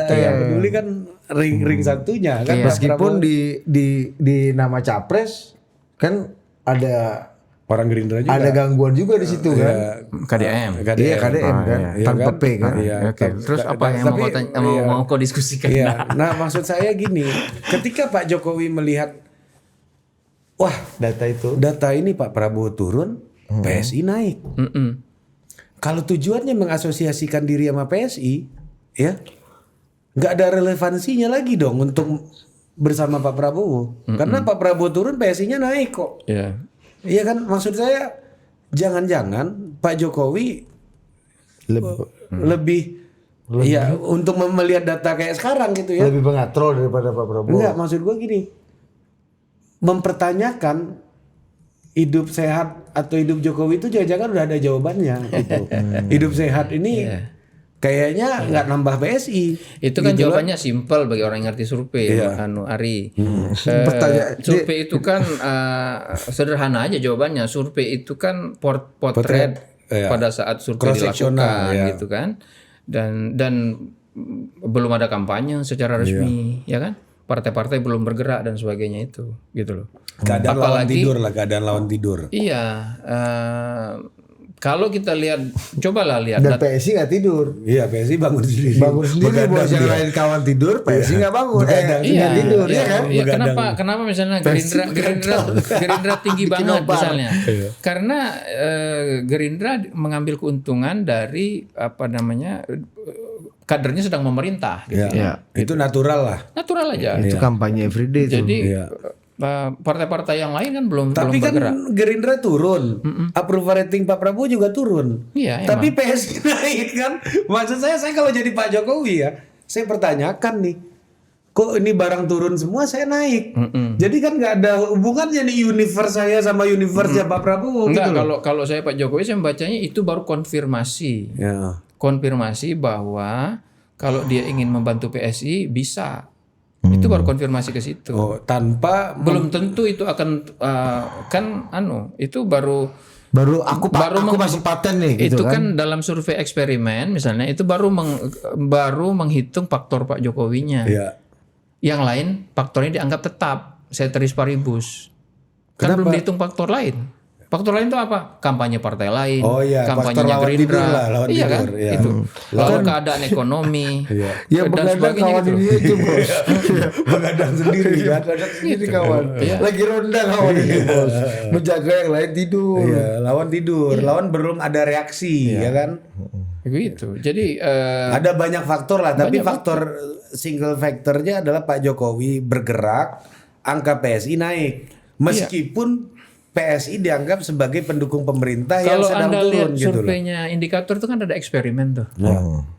Yang peduli kan ring satunya kan. Meskipun di nama capres kan ada orang Gerindra juga. Ada gangguan juga di situ kan. KDM. Iya KDM kan. Tanpa P kan. Terus apa yang mau kau diskusikan? Nah maksud saya gini, ketika Pak Jokowi melihat, wah data ini Pak Prabowo turun, PSI naik. Kalau tujuannya mengasosiasikan diri sama PSI, ya nggak ada relevansinya lagi dong untuk bersama Pak Prabowo. Karena Pak Prabowo turun, PSI-nya naik kok. Iya kan, maksud saya jangan-jangan Pak Jokowi lebih ya untuk melihat data kayak sekarang gitu ya. Lebih mengatrol daripada Pak Prabowo. Enggak, maksud gua gini. Mempertanyakan hidup sehat atau hidup Jokowi itu jangan-jangan udah ada jawabannya gitu. Hidup sehat ini kayaknya nggak nambah PSI. Itu kan gitu jawabannya simpel bagi orang yang ngerti survei, Ari. Survei itu kan sederhana aja jawabannya. Survei itu kan potret pada saat survei dilakukan gitu kan. Dan belum ada kampanye secara resmi, ya kan? Partai-partai belum bergerak dan sebagainya itu, gitu loh. Keadaan lawan tidur. Iya. Kalau kita lihat, cobalah lihat. Dan PSI nggak tidur. Iya, PSI bangun sendiri. Buat yang lain kawan tidur, PSI nggak bangun. Nggak tidur, ya kan? Iya, kenapa misalnya Gerindra tinggi banget misalnya? Karena Gerindra mengambil keuntungan dari kadernya sedang memerintah. Gitu. Itu natural lah. Natural aja. Itu kampanye everyday. Jadi partai-partai yang lain kan belum tapi kan bergerak. Gerindra turun, approval rating Pak Prabowo juga turun. Iya, tapi PSI naik kan. Maksud saya kalau jadi Pak Jokowi ya, saya pertanyakan nih, kok ini barang turun semua saya naik. Jadi kan nggak ada hubungannya nih universe saya sama universe Pak Prabowo. Enggak, gitu kalau saya Pak Jokowi, saya membacanya itu baru konfirmasi. Konfirmasi bahwa kalau dia ingin membantu PSI bisa. Itu baru konfirmasi ke situ. Tanpa belum tentu itu akan itu baru Baru aku masih paten nih gitu itu kan dalam survei eksperimen misalnya itu baru menghitung faktor Pak Jokowinya. Iya. Yang lain faktornya dianggap tetap ceteris paribus. Kan belum dihitung faktor lain. Faktor lain itu apa? Kampanye partai lain, Oh iya, faktor kampanyenya lawan tidur Gerindra, lah, lawan iya tidur, kan? iya. Itu. Lalu keadaan ekonomi, Ya dan begadang sebagainya kawan gitu. ini aja bos. Begadang sendiri kan. Begadang sendiri kawan. Lagi ronda kawan ini bos. Menjaga yang lain tidur. Iya, lawan tidur, lawan belum ada reaksi, ya kan? Begitu. Jadi Ada banyak faktor lah, tapi faktor single faktornya adalah Pak Jokowi bergerak, angka PSI naik. Meskipun PSI dianggap sebagai pendukung pemerintah yang kalau sedang Anda turun lihat gitu loh. surveinya indikator itu kan ada eksperimen tuh.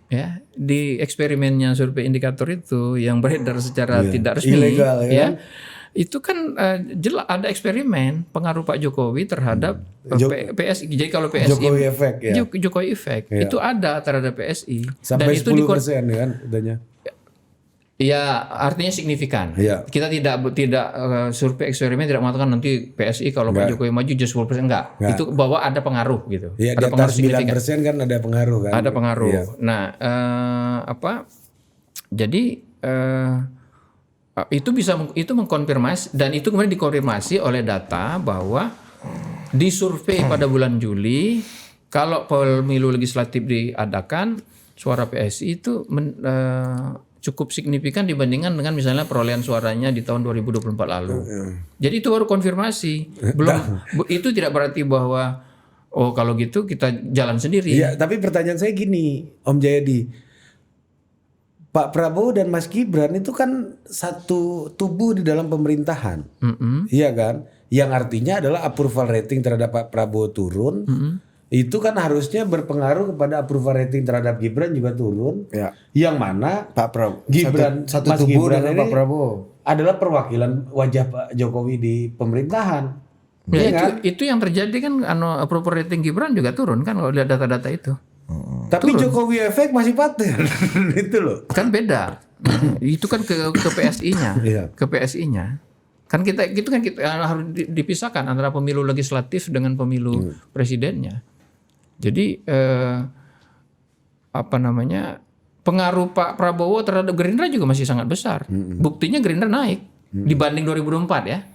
Ya, di eksperimennya survei indikator itu yang beredar secara tidak resmi, Ilegal, ya kan? Itu kan jelas ada eksperimen pengaruh Pak Jokowi terhadap PSI. Jadi kalau PSI Jokowi efek ya. Jokowi efek itu ada terhadap PSI Sampai dan itu 10% ya kan udahnya. ya artinya signifikan. Iya. Kita tidak survei eksperimen tidak mengatakan nanti PSI kalau Pak Jokowi maju just 10% enggak. Itu bahwa ada pengaruh gitu. Iya, di Ada pengaruh atas 9% kan ada pengaruh kan. ada pengaruh. Iya. Nah, jadi itu mengkonfirmasi dan itu kemudian dikonfirmasi oleh data bahwa di survei pada bulan Juli kalau pemilu legislatif diadakan suara PSI itu cukup signifikan dibandingkan dengan misalnya perolehan suaranya di tahun 2024 lalu. Jadi itu baru konfirmasi. Itu tidak berarti bahwa kalau gitu kita jalan sendiri. Iya, tapi pertanyaan saya gini, Om Jayadi. Pak Prabowo dan Mas Gibran itu kan satu tubuh di dalam pemerintahan. Iya kan? Yang artinya adalah approval rating terhadap Pak Prabowo turun. Itu kan harusnya berpengaruh kepada approval rating terhadap Gibran juga turun. Ya. Yang mana Pak Prabowo Gibran satu Mas tubuh Gibran dengan ini Pak Prabowo. adalah perwakilan wajah Pak Jokowi di pemerintahan. Ya, Iya kan? itu yang terjadi kan approval rating Gibran juga turun kan kalau lihat data-data itu. Tapi Jokowi efek masih paten. Itu loh. Kan beda. Itu kan ke PSI-nya. Iya. Ke PSI-nya. Kan kita harus dipisahkan antara pemilu legislatif dengan pemilu presidennya. Jadi pengaruh Pak Prabowo terhadap Gerindra juga masih sangat besar. Buktinya Gerindra naik dibanding 2024 ya.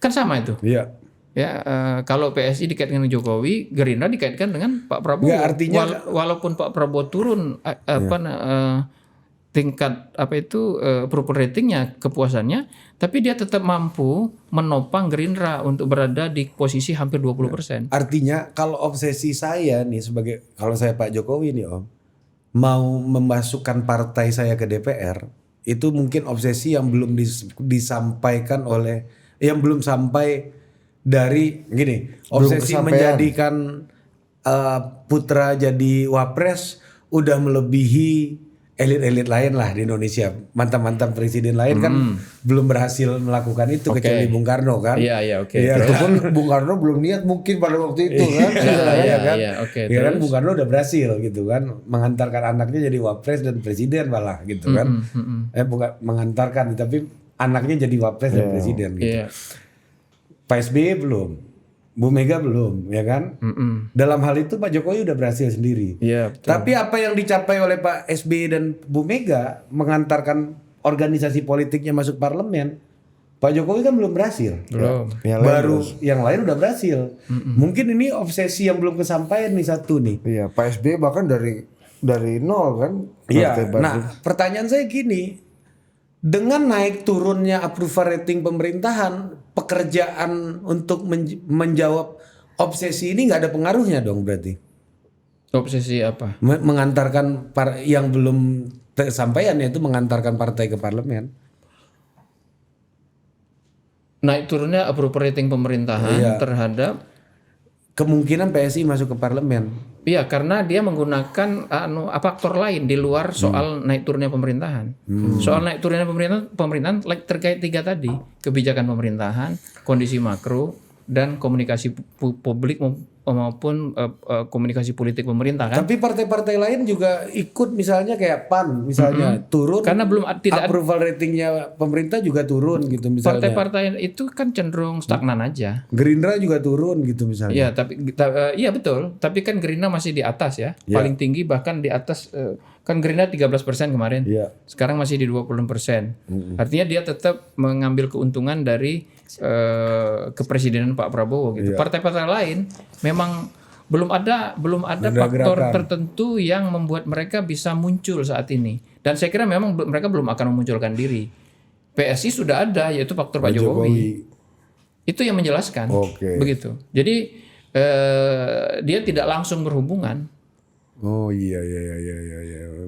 Kan sama itu. Iya. Ya, kalau PSI dikaitkan dengan Jokowi, Gerindra dikaitkan dengan Pak Prabowo. Nggak, artinya walaupun Pak Prabowo turun tingkat approval ratingnya, kepuasannya, tapi dia tetap mampu menopang Gerindra untuk berada di posisi hampir 20%. Artinya kalau obsesi saya nih kalau saya Pak Jokowi nih Om, mau memasukkan partai saya ke DPR, itu mungkin obsesi yang belum disampaikan yang belum sampai dari gini, obsesi menjadikan putra jadi wapres udah melebihi elit-elit lain lah di Indonesia. Mantan-mantan presiden lain kan belum berhasil melakukan itu kecuali Bung Karno kan. Iya, oke. Iya, Itu pun Bung Karno belum niat mungkin pada waktu itu kan. Iya kan. oke. Ya kan Bung Karno udah berhasil gitu kan, mengantarkan anaknya jadi wapres dan presiden malah gitu kan. Bukan mengantarkan tapi anaknya jadi wapres dan presiden gitu. Iya. Pak SBY belum, Bu Mega belum, ya kan? Dalam hal itu Pak Jokowi udah berhasil sendiri. Iya, betul. Tapi apa yang dicapai oleh Pak SBY dan Bu Mega mengantarkan organisasi politiknya masuk parlemen, Pak Jokowi kan belum berhasil. Belum. Yang lain udah berhasil. Mungkin ini obsesi yang belum kesampaian nih satu nih. Iya, Pak SBY bahkan dari nol kan. Iya. Nah, pertanyaan saya gini, dengan naik turunnya approval rating pemerintahan, pekerjaan untuk menjawab obsesi ini nggak ada pengaruhnya dong berarti? Obsesi apa? Mengantarkan yang belum tersampaian yaitu mengantarkan partai ke parlemen. Naik turunnya approval rating pemerintahan terhadap kemungkinan PSI masuk ke parlemen. Iya, karena dia menggunakan faktor lain di luar soal naik turunnya pemerintahan. Soal naik turunnya pemerintahan terkait 3 tadi, kebijakan pemerintahan, kondisi makro, dan komunikasi publik maupun komunikasi politik pemerintah kan. Tapi partai-partai lain juga ikut, misalnya kayak PAN misalnya turun Karena belum tidak ada approval ratingnya pemerintah juga turun gitu misalnya. partai-partai itu kan cenderung stagnan aja. Gerindra juga turun gitu misalnya. Iya, tapi iya betul. Tapi kan Gerindra masih di atas ya. Iya. Paling tinggi bahkan di atas kan Gerindra 13% kemarin. Iya. Sekarang masih di 20%. Artinya dia tetap mengambil keuntungan dari kepresidenan Pak Prabowo gitu. Iya. Partai-partai lain memang belum ada faktor tertentu yang membuat mereka bisa muncul saat ini. Dan saya kira memang mereka belum akan memunculkan diri. PSI sudah ada, yaitu faktor Pak Jokowi. Itu yang menjelaskan. Oke. Begitu. Jadi dia tidak langsung berhubungan. Oh iya.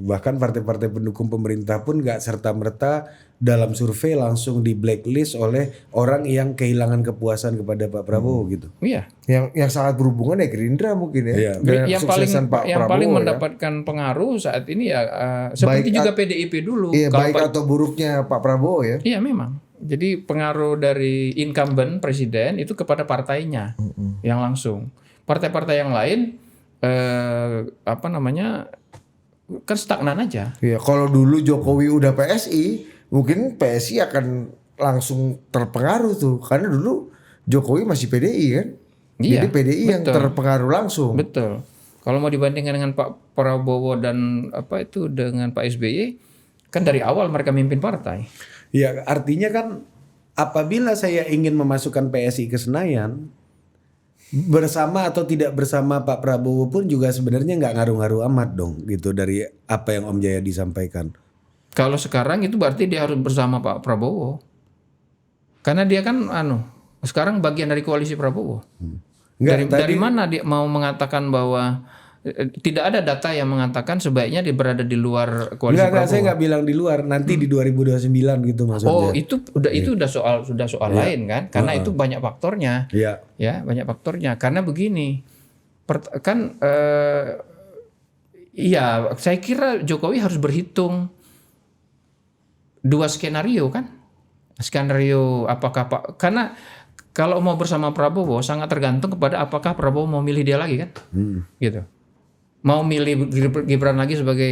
Bahkan partai-partai pendukung pemerintah pun nggak serta-merta dalam survei langsung di blacklist oleh orang yang kehilangan kepuasan kepada Pak Prabowo gitu. Iya. Yang sangat berhubungan ya Gerindra mungkin ya. Iya. Dengan Yang kesuksesan Pak Prabowo paling ya. mendapatkan pengaruh saat ini ya seperti juga PDIP dulu. Iya, Kalau baik atau buruknya Pak Prabowo ya. Iya memang. Jadi pengaruh dari incumbent presiden itu kepada partainya yang langsung. Partai-partai yang lain kan stagnan aja. Iya, kalau dulu Jokowi udah PSI, mungkin PSI akan langsung terpengaruh tuh. Karena dulu Jokowi masih PDI kan. Iya, Jadi PDI yang betul. terpengaruh langsung. Betul. Kalau mau dibandingkan dengan Pak Prabowo dan dengan Pak SBY, kan dari awal mereka mimpin partai. Ya artinya kan apabila saya ingin memasukkan PSI ke Senayan, bersama atau tidak bersama Pak Prabowo pun juga sebenarnya nggak ngaruh-ngaruh amat dong gitu dari apa yang Om Jayadi sampaikan. Kalau sekarang itu berarti dia harus bersama Pak Prabowo. Karena dia kan sekarang bagian dari koalisi Prabowo. Dari mana dia mau mengatakan bahwa tidak ada data yang mengatakan sebaiknya dia berada di luar koalisi Prabowo? Prabowo. Saya nggak bilang di luar, nanti di 2029 gitu maksudnya. Oh, itu sudah soal lain kan? Karena itu banyak faktornya. Iya. Ya, banyak faktornya. Karena begini, saya kira Jokowi harus berhitung dua skenario kan? Skenario karena kalau mau bersama Prabowo sangat tergantung kepada apakah Prabowo mau milih dia lagi kan? Gitu. Mau milih Gibran lagi sebagai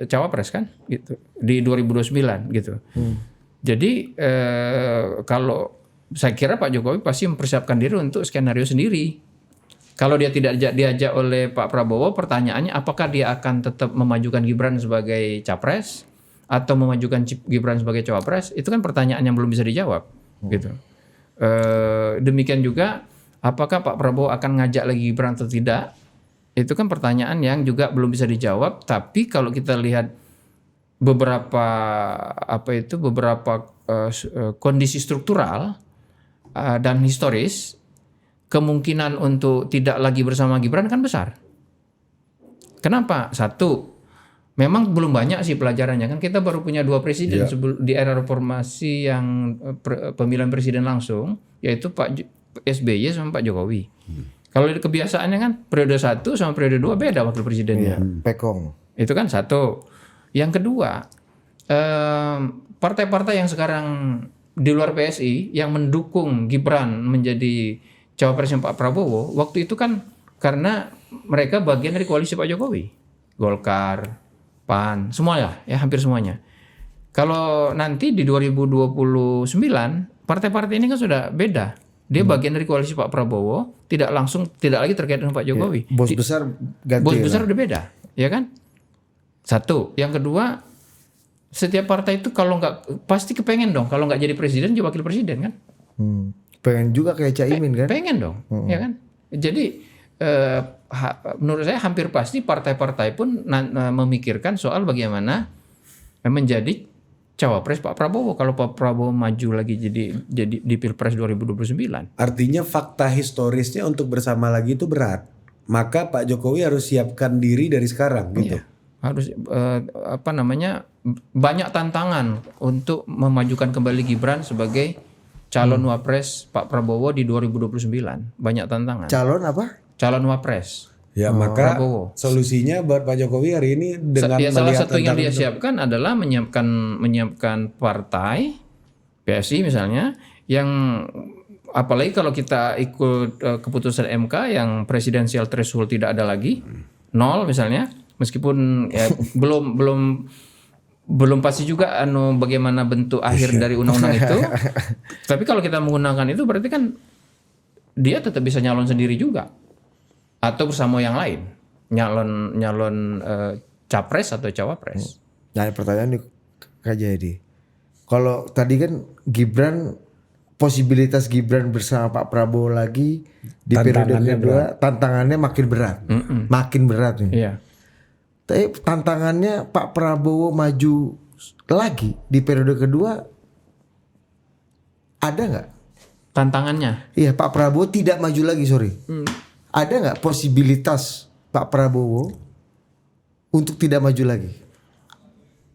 cawapres kan? Gitu. Di 2029 gitu. Jadi kalau saya kira Pak Jokowi pasti mempersiapkan diri untuk skenario sendiri. Kalau dia tidak diajak oleh Pak Prabowo, pertanyaannya apakah dia akan tetap memajukan Gibran sebagai capres atau memajukan Gibran sebagai cawapres? Itu kan pertanyaan yang belum bisa dijawab. Gitu. Demikian juga apakah Pak Prabowo akan ngajak lagi Gibran atau tidak? Itu kan pertanyaan yang juga belum bisa dijawab. Tapi kalau kita lihat beberapa kondisi struktural dan historis, kemungkinan untuk tidak lagi bersama Gibran kan besar. Kenapa? Satu, memang belum banyak sih pelajarannya kan, kita baru punya 2 presiden di era reformasi yang pemilihan presiden langsung, yaitu Pak SBY sama Pak Jokowi. Kalau kebiasaannya kan periode 1 sama periode 2 beda wakil presidennya. Pekong. Itu kan satu. Yang kedua, partai-partai yang sekarang di luar PSI yang mendukung Gibran menjadi cawapresnya Pak Prabowo, waktu itu kan karena mereka bagian dari koalisi Pak Jokowi. Golkar, PAN, semuanya ya, hampir semuanya. Kalau nanti di 2029, partai-partai ini kan sudah beda. Dia bagian dari koalisi Pak Prabowo, tidak lagi terkait dengan Pak Jokowi. Bos besar ganti. Bos besar udah beda, ya kan? Satu. Yang kedua, setiap partai itu kalau nggak pasti kepengen dong, kalau nggak jadi presiden jadi wakil presiden kan? Pengen juga kayak Caimin kan? Pengen dong, ya kan? Jadi menurut saya hampir pasti partai-partai pun memikirkan soal bagaimana menjadi cawapres Pak Prabowo kalau Pak Prabowo maju lagi jadi di Pilpres 2029. Artinya fakta historisnya untuk bersama lagi itu berat. Maka Pak Jokowi harus siapkan diri dari sekarang gitu. Iya. Harus banyak tantangan untuk memajukan kembali Gibran sebagai calon wapres Pak Prabowo di 2029. Banyak tantangan. Calon apa? Calon wapres. Ya maka Prabowo. Solusinya buat Pak Jokowi hari ini dengan salah melihat satu yang dia tantangan siapkan adalah menyiapkan partai PSI misalnya yang apalagi kalau kita ikut keputusan MK yang presidensial threshold tidak ada lagi, 0 misalnya, meskipun ya belum pasti juga bagaimana bentuk akhir dari undang-undang itu. Tapi kalau kita menggunakan itu berarti kan dia tetap bisa nyalon sendiri juga atau bersama yang lain, nyalon capres atau cawapres. Nah, pertanyaan nih Kak Jayadi. Kalau tadi kan posibilitas Gibran bersama Pak Prabowo lagi di periode kedua tantangannya makin berat. Makin berat nih. Iya. Tapi tantangannya Pak Prabowo maju lagi di periode kedua ada nggak? Tantangannya? Iya, Pak Prabowo tidak maju lagi, sorry. Ada nggak posibilitas Pak Prabowo untuk tidak maju lagi?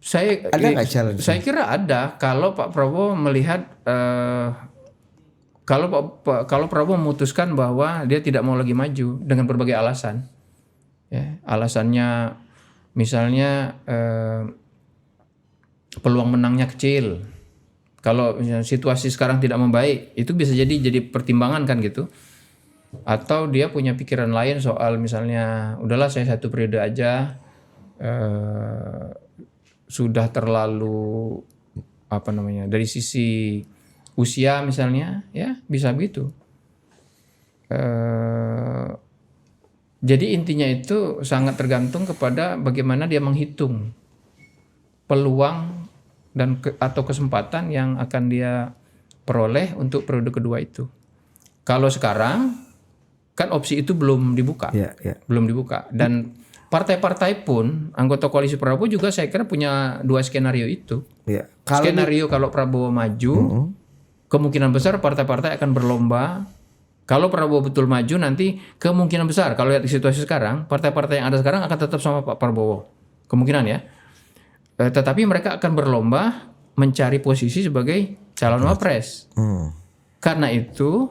Ada nggak challenge? Saya kira ada kalau Pak Prabowo melihat kalau Prabowo memutuskan bahwa dia tidak mau lagi maju dengan berbagai alasan. Ya, alasannya misalnya peluang menangnya kecil. Kalau misalnya situasi sekarang tidak membaik, itu bisa jadi pertimbangan kan gitu. Atau dia punya pikiran lain soal misalnya udahlah saya 1 periode aja, sudah terlalu dari sisi usia misalnya, ya bisa begitu. Jadi intinya itu sangat tergantung kepada bagaimana dia menghitung peluang dan atau kesempatan yang akan dia peroleh untuk periode kedua itu. Kalau sekarang kan opsi itu belum dibuka, belum dibuka. Dan partai-partai pun anggota koalisi Prabowo juga saya kira punya 2 skenario itu. Skenario kalau Prabowo maju, kemungkinan besar partai-partai akan berlomba. Kalau Prabowo betul maju nanti kemungkinan besar kalau lihat situasi sekarang partai-partai yang ada sekarang akan tetap sama Pak Prabowo. Kemungkinan ya. Tetapi mereka akan berlomba mencari posisi sebagai calon wapres. Karena itu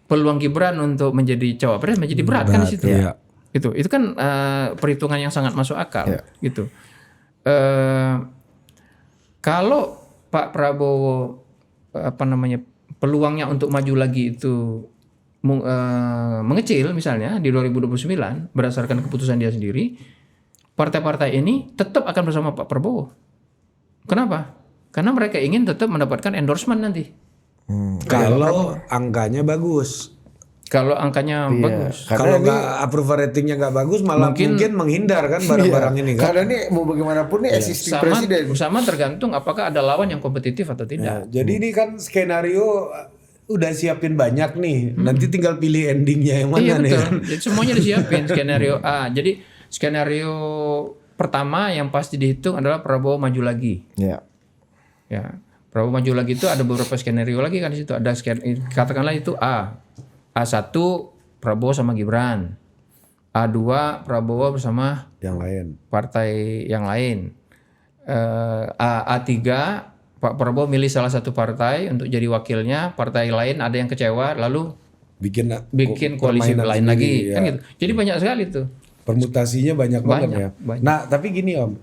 peluang Gibran untuk menjadi cawapres menjadi berat kan di situ. Iya. Itu kan perhitungan yang sangat masuk akal gitu. Kalau Pak Prabowo peluangnya untuk maju lagi itu mengecil misalnya di 2029 berdasarkan keputusan dia sendiri, partai-partai ini tetap akan bersama Pak Prabowo. Kenapa? Karena mereka ingin tetap mendapatkan endorsement nanti. Kalau angkanya bagus. Kalau angkanya bagus. Kalau approval ratingnya nggak bagus, malah mungkin menghindar kan barang-barang ini kan. Karena ini mau bagaimanapun nih existing presiden. Sama tergantung apakah ada lawan yang kompetitif atau tidak. Jadi ini kan skenario udah siapin banyak nih. Nanti tinggal pilih endingnya yang mana nih. Betul. Jadi semuanya disiapin skenario A. Jadi skenario pertama yang pasti dihitung adalah Prabowo maju lagi. Ya. Prabowo maju lagi itu ada beberapa skenario lagi kan di situ. Ada katakanlah itu A. A1 Prabowo sama Gibran. A2 Prabowo bersama yang lain. Partai yang lain. A3 Pak Prabowo milih salah satu partai untuk jadi wakilnya, partai lain ada yang kecewa lalu bikin koalisi lain lagi kan gitu. Jadi banyak sekali tuh. Permutasinya banyak banget ya. Banyak. Nah, tapi gini Om.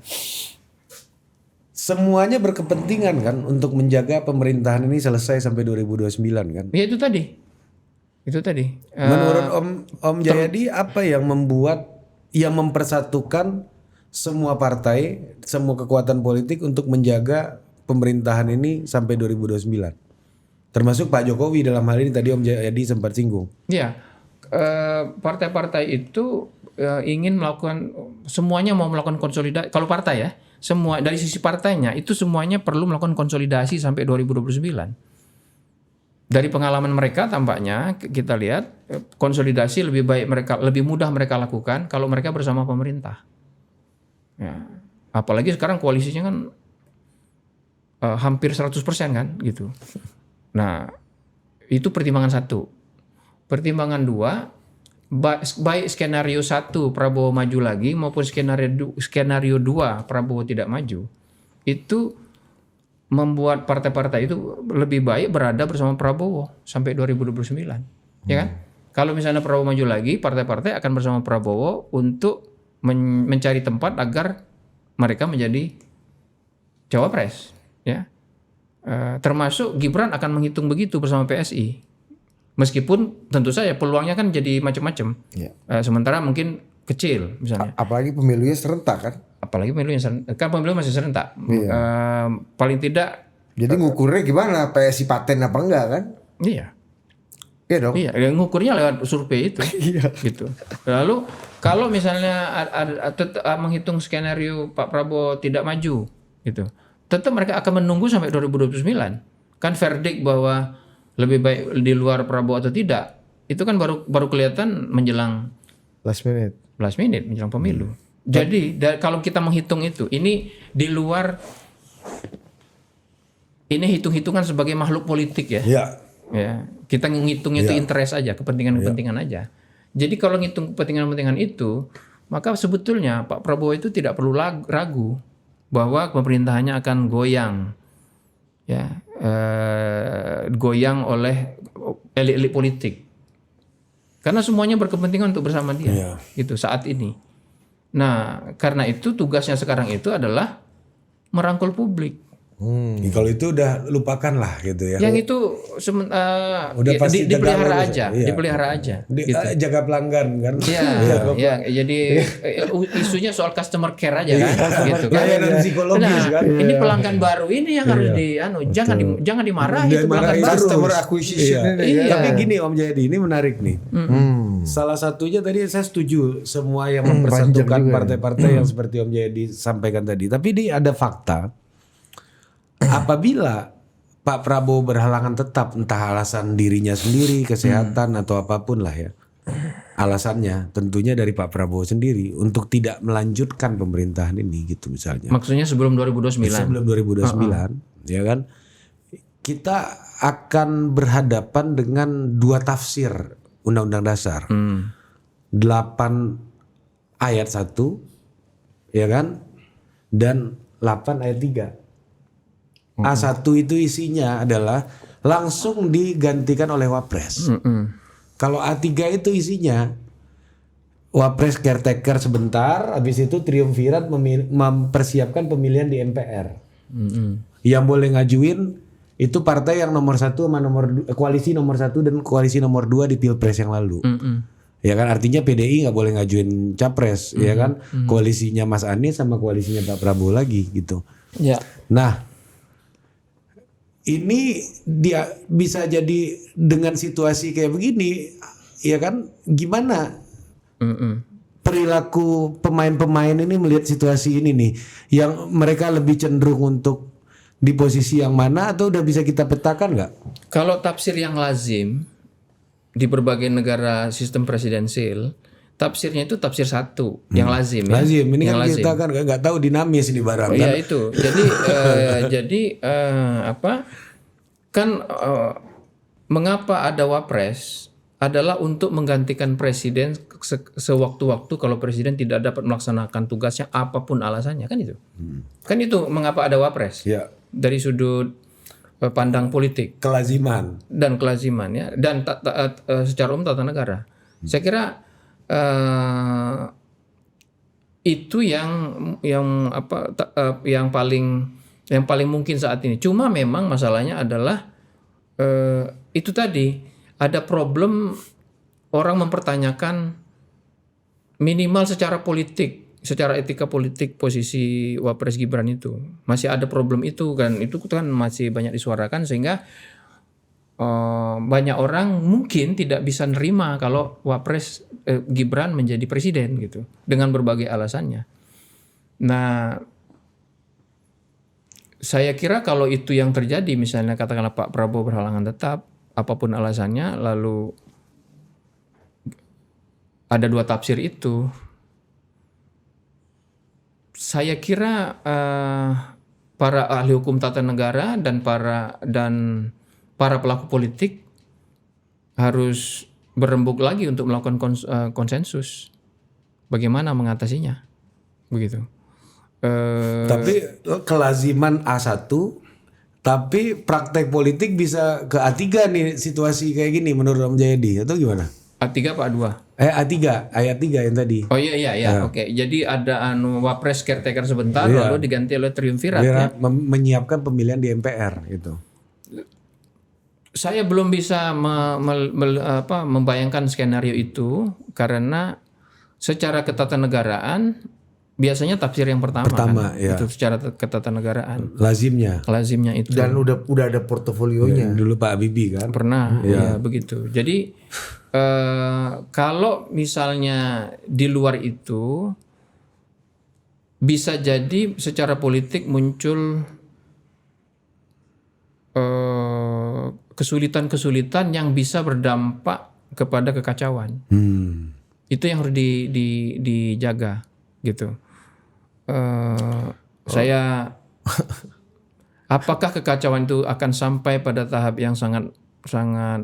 Semuanya berkepentingan kan untuk menjaga pemerintahan ini selesai sampai 2029 kan? Ya itu tadi. Menurut Om Jayadi apa yang mempersatukan semua partai, semua kekuatan politik untuk menjaga pemerintahan ini sampai 2029? Termasuk Pak Jokowi dalam hal ini tadi Om Jayadi sempat singgung. Iya, partai-partai itu ingin melakukan, semuanya mau melakukan konsolidasi. Kalau partai ya, semua dari sisi partainya itu semuanya perlu melakukan konsolidasi sampai 2029. Dari pengalaman mereka tampaknya kita lihat konsolidasi lebih mudah mereka lakukan kalau mereka bersama pemerintah. Ya. Apalagi sekarang koalisinya kan hampir 100% kan gitu. Nah, itu pertimbangan 1. Pertimbangan 2, baik skenario 1 Prabowo maju lagi maupun skenario 2 Prabowo tidak maju. Itu membuat partai-partai itu lebih baik berada bersama Prabowo sampai 2029. Ya kan? Kalau misalnya Prabowo maju lagi, partai-partai akan bersama Prabowo untuk mencari tempat agar mereka menjadi cawapres, ya. Termasuk Gibran akan menghitung begitu bersama PSI. Meskipun tentu saja peluangnya kan jadi macam-macam. Iya. Sementara mungkin kecil misalnya. Apalagi pemilunya serentak kan. Apalagi pemilu yang kan pemilu masih serentak. Paling tidak. Jadi ngukurnya gimana? PSI paten apa enggak kan? Iya. Iya dong. Iya, ngukurnya lewat survei itu. Iya. Gitu. Lalu kalau misalnya menghitung skenario Pak Prabowo tidak maju, gitu, tetap mereka akan menunggu sampai 2029. Kan verdict bahwa lebih baik di luar Prabowo atau tidak, itu kan baru kelihatan menjelang Last minute menjelang pemilu. Jadi kalau kita menghitung itu, ini di luar, ini hitung-hitungan sebagai makhluk politik ya. Iya. Ya, kita ngitung itu interest aja, kepentingan-kepentingan aja. Jadi kalau ngitung kepentingan-kepentingan itu, maka sebetulnya Pak Prabowo itu tidak perlu ragu bahwa pemerintahannya akan goyang, ya, goyang oleh elit-elit politik. Karena semuanya berkepentingan untuk bersama dia, gitu saat ini. Nah, karena itu tugasnya sekarang itu adalah merangkul publik. Kalau itu udah lupakan lah gitu ya. Yang itu udah pasti dipelihara aja, dipelihara aja. Gitu. Jaga pelanggan kan. Iya, jadi isunya soal customer care aja kan, gitu kan. Layanan psikologis kan. Ini pelanggan baru ini yang harus jangan dimarahi itu pelanggan baru. Customer acquisition ini. Tapi gini Om Jayadi, ini menarik nih. Salah satunya tadi saya setuju semua yang mempersatukan partai-partai yang seperti Om Jayadi sampaikan tadi. Tapi ini ada fakta. Apabila Pak Prabowo berhalangan tetap, entah alasan dirinya sendiri, kesehatan atau apapun lah ya, alasannya tentunya dari Pak Prabowo sendiri untuk tidak melanjutkan pemerintahan ini gitu misalnya. Maksudnya sebelum 2029. Sebelum 2029, ya kan? Kita akan berhadapan dengan dua tafsir Undang-Undang Dasar. 8 ayat 1, ya kan? Dan 8 ayat 3. A1 itu isinya adalah langsung digantikan oleh Wapres. Kalau A3 itu isinya Wapres caretaker sebentar, habis itu triumvirat mempersiapkan pemilihan di MPR. Yang boleh ngajuin itu partai yang nomor 1 sama koalisi nomor 1 dan koalisi nomor 2 di Pilpres yang lalu. Ya kan, artinya PDI nggak boleh ngajuin capres, ya kan? Koalisinya Mas Anies sama koalisinya Pak Prabowo lagi gitu. Ya. Nah, ini dia bisa jadi dengan situasi kayak begini, ya kan? Gimana perilaku pemain-pemain ini melihat situasi ini nih, yang mereka lebih cenderung untuk di posisi yang mana, atau udah bisa kita petakan nggak? Kalau tafsir yang lazim di berbagai negara sistem presidensil, tafsirnya itu tafsir 1 yang lazim. Lazim, ini yang kan lazim. kita kan nggak tahu dinamis ini barang kan. Iya itu. Jadi mengapa ada Wapres adalah untuk menggantikan presiden sewaktu-waktu kalau presiden tidak dapat melaksanakan tugasnya apapun alasannya, kan itu. Kan itu mengapa ada Wapres. Ya. Dari sudut pandang politik, Kelaziman ya, dan secara umum tata negara. Saya kira itu yang paling mungkin saat ini. Cuma memang masalahnya adalah itu tadi ada problem orang mempertanyakan minimal secara politik, secara etika politik posisi Wapres Gibran itu. Masih ada problem itu kan. Itu kan masih banyak disuarakan sehingga banyak orang mungkin tidak bisa nerima kalau Wapres Gibran menjadi presiden gitu dengan berbagai alasannya. Nah, saya kira kalau itu yang terjadi, misalnya katakanlah Pak Prabowo berhalangan tetap, apapun alasannya, lalu ada dua tafsir itu, saya kira para ahli hukum tata negara dan para pelaku politik harus berembuk lagi untuk melakukan konsensus bagaimana mengatasinya, begitu. Tapi kelaziman A1, tapi praktek politik bisa ke A3 nih situasi kayak gini menurut Om Jayadi, atau gimana? A3 apa A2? A3, ayat 3 yang tadi. Oh iya. Oke. Jadi ada Wapres caretaker sebentar, lalu diganti oleh triumvirat ya. Menyiapkan pemilihan di MPR gitu. Saya belum bisa membayangkan skenario itu karena secara ketatanegaraan biasanya tafsir yang pertama kan? ya. Itu secara ketatanegaraan Lazimnya itu. Dan udah ada portofolionya. dulu Pak Habibie kan. Pernah ya begitu. Jadi kalau misalnya di luar itu bisa jadi secara politik muncul kesulitan-kesulitan yang bisa berdampak kepada kekacauan. Itu yang harus dijaga gitu. Saya apakah kekacauan itu akan sampai pada tahap yang sangat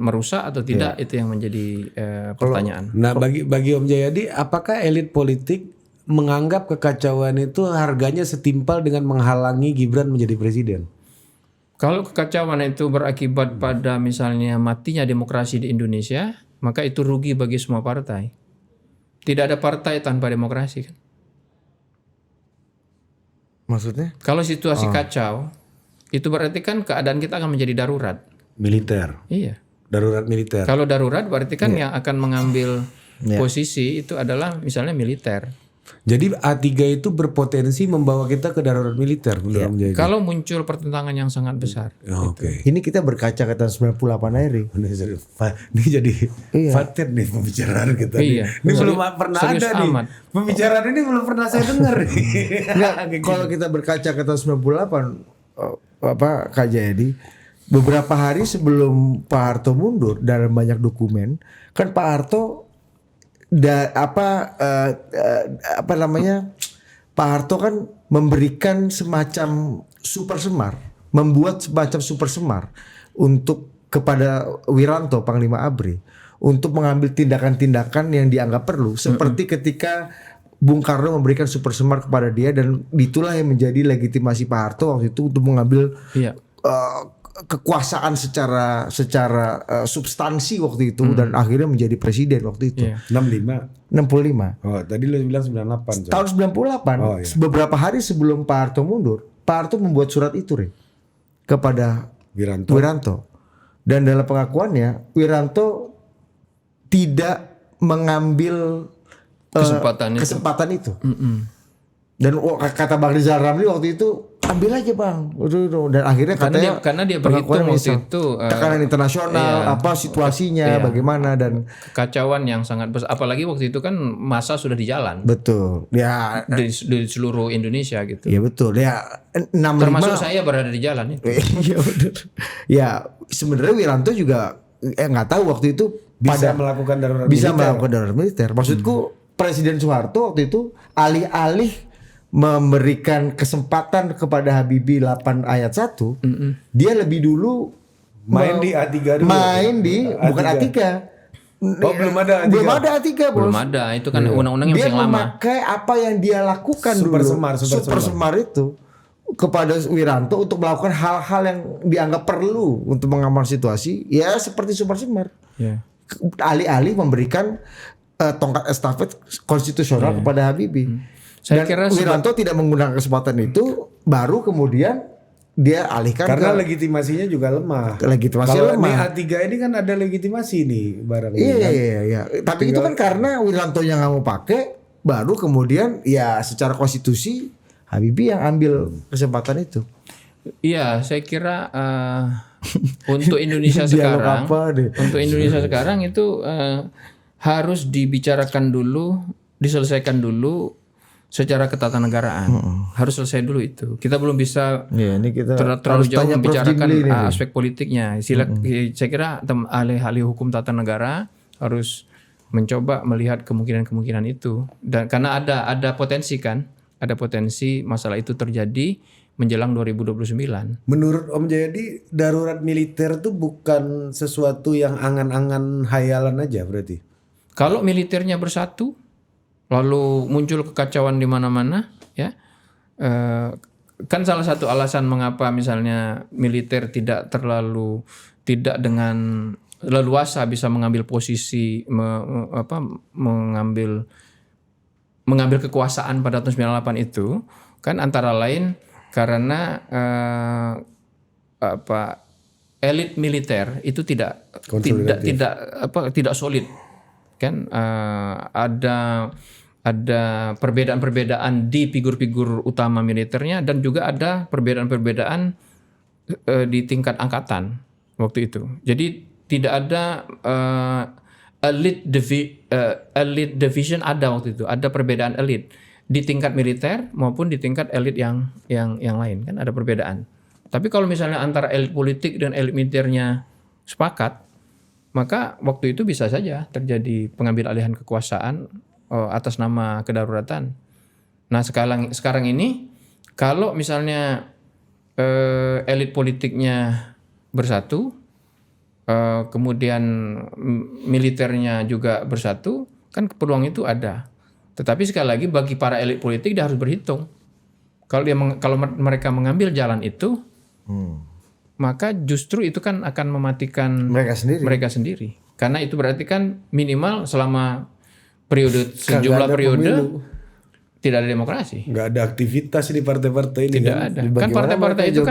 merusak atau tidak, itu yang menjadi pertanyaan. Nah, bagi Om Jayadi, apakah elit politik menganggap kekacauan itu harganya setimpal dengan menghalangi Gibran menjadi presiden? Kalau kekacauan itu berakibat pada misalnya matinya demokrasi di Indonesia, maka itu rugi bagi semua partai. Tidak ada partai tanpa demokrasi kan? Maksudnya? Kalau situasi kacau, itu berarti kan keadaan kita akan menjadi darurat. Militer. Iya. Darurat militer. Kalau darurat berarti kan yang akan mengambil posisi itu adalah misalnya militer. Jadi A3 itu berpotensi membawa kita ke darurat militer menurut Om Jayadi. Kalau muncul pertentangan yang sangat besar. Oke. Ini kita berkaca ke tahun 98 aja nih. Ini jadi fatir nih pembicaraan kita. Iya. Nih. Ini belum pernah Serius ada amat. nih. Pembicaraan ini belum pernah saya dengar nih. Enggak, kalau kita berkaca ke tahun 98 Kak Jayadi, beberapa hari sebelum Pak Harto mundur dalam banyak dokumen, kan Pak Harto Pak Harto kan memberikan semacam super semar, membuat semacam super semar untuk kepada Wiranto Panglima ABRI untuk mengambil tindakan-tindakan yang dianggap perlu, seperti ketika Bung Karno memberikan super semar kepada dia, dan itulah yang menjadi legitimasi Pak Harto waktu itu untuk mengambil kekuasaan secara substansi waktu itu, dan akhirnya menjadi presiden waktu itu. 65. Oh, tadi lu bilang 98. Tahun 98, beberapa hari sebelum Pak Harto mundur, Pak Harto membuat surat itu kepada Wiranto. Dan dalam pengakuannya, Wiranto tidak mengambil kesempatan itu. Dan kata Bang Rizal Ramli waktu itu, ambil aja Bang. Dan akhirnya karena dia berhitung waktu itu tekanan internasional, situasinya bagaimana, dan kekacauan yang sangat besar. Apalagi waktu itu kan masa sudah di jalan. Betul. Ya di seluruh Indonesia gitu. Ya betul. Ya 65, termasuk saya berada di jalan itu. Iya benar. Ya sebenarnya Wiranto juga nggak tahu waktu itu bisa melakukan darurat militer. Maksudku Presiden Soeharto waktu itu alih-alih memberikan kesempatan kepada Habibie 8 ayat 1, dia lebih dulu main di A3 dulu. Bukan A3. Oh, belum ada A3. Belum ada A3, Bos. Belum ada, itu kan undang-undang yang paling lama. Dia memakai apa yang dia lakukan super dulu. Semar itu kepada Wiranto untuk melakukan hal-hal yang dianggap perlu untuk mengamankan situasi, ya seperti super semar. Alih-alih memberikan tongkat estafet konstitusional kepada Habibie. Saya Dan kira Wiranto tidak menggunakan kesempatan itu, baru kemudian dia alihkan karena legitimasinya juga lemah. Legitimasinya lemah. Kalau A3 ini kan ada legitimasi nih barang ini. Iya. Tapi itu kan karena Wiranto yang nggak mau pakai, baru kemudian ya secara konstitusi Habibie yang ambil kesempatan itu. Iya, saya kira untuk Indonesia sekarang, itu harus dibicarakan dulu, diselesaikan dulu secara ketatanegaraan. Harus selesai dulu itu. Kita belum bisa terlalu jauh membicarakan aspek politiknya. Saya kira ahli hukum tata negara harus mencoba melihat kemungkinan-kemungkinan itu. Dan karena ada potensi kan, ada potensi masalah itu terjadi menjelang 2029. Menurut Om Jayadi, darurat militer itu bukan sesuatu yang angan-angan hayalan aja berarti. Kalau militernya bersatu, lalu muncul kekacauan di mana-mana, ya, kan salah satu alasan mengapa misalnya militer tidak dengan leluasa bisa mengambil posisi, mengambil kekuasaan pada tahun 98 itu, kan antara lain karena elit militer itu tidak solid kan. Ada perbedaan-perbedaan di figur-figur utama militernya dan juga ada perbedaan-perbedaan di tingkat angkatan waktu itu. Jadi tidak ada elite division ada waktu itu. Ada perbedaan elit di tingkat militer maupun di tingkat elit yang lain kan ada perbedaan. Tapi kalau misalnya antara elit politik dan elit militernya sepakat, maka waktu itu bisa saja terjadi pengambil alihan kekuasaan atas nama kedaruratan. Nah sekarang ini kalau misalnya elit politiknya bersatu, kemudian militernya juga bersatu, kan peluang itu ada. Tetapi sekali lagi bagi para elit politik dia harus berhitung. Kalau mereka mengambil jalan itu, maka justru itu kan akan mematikan mereka sendiri. Karena itu berarti kan minimal selama sejumlah periode pemilu. Tidak ada demokrasi. Nggak ada aktivitas di partai-partai ini. Tidak ada. Kan partai-partai itu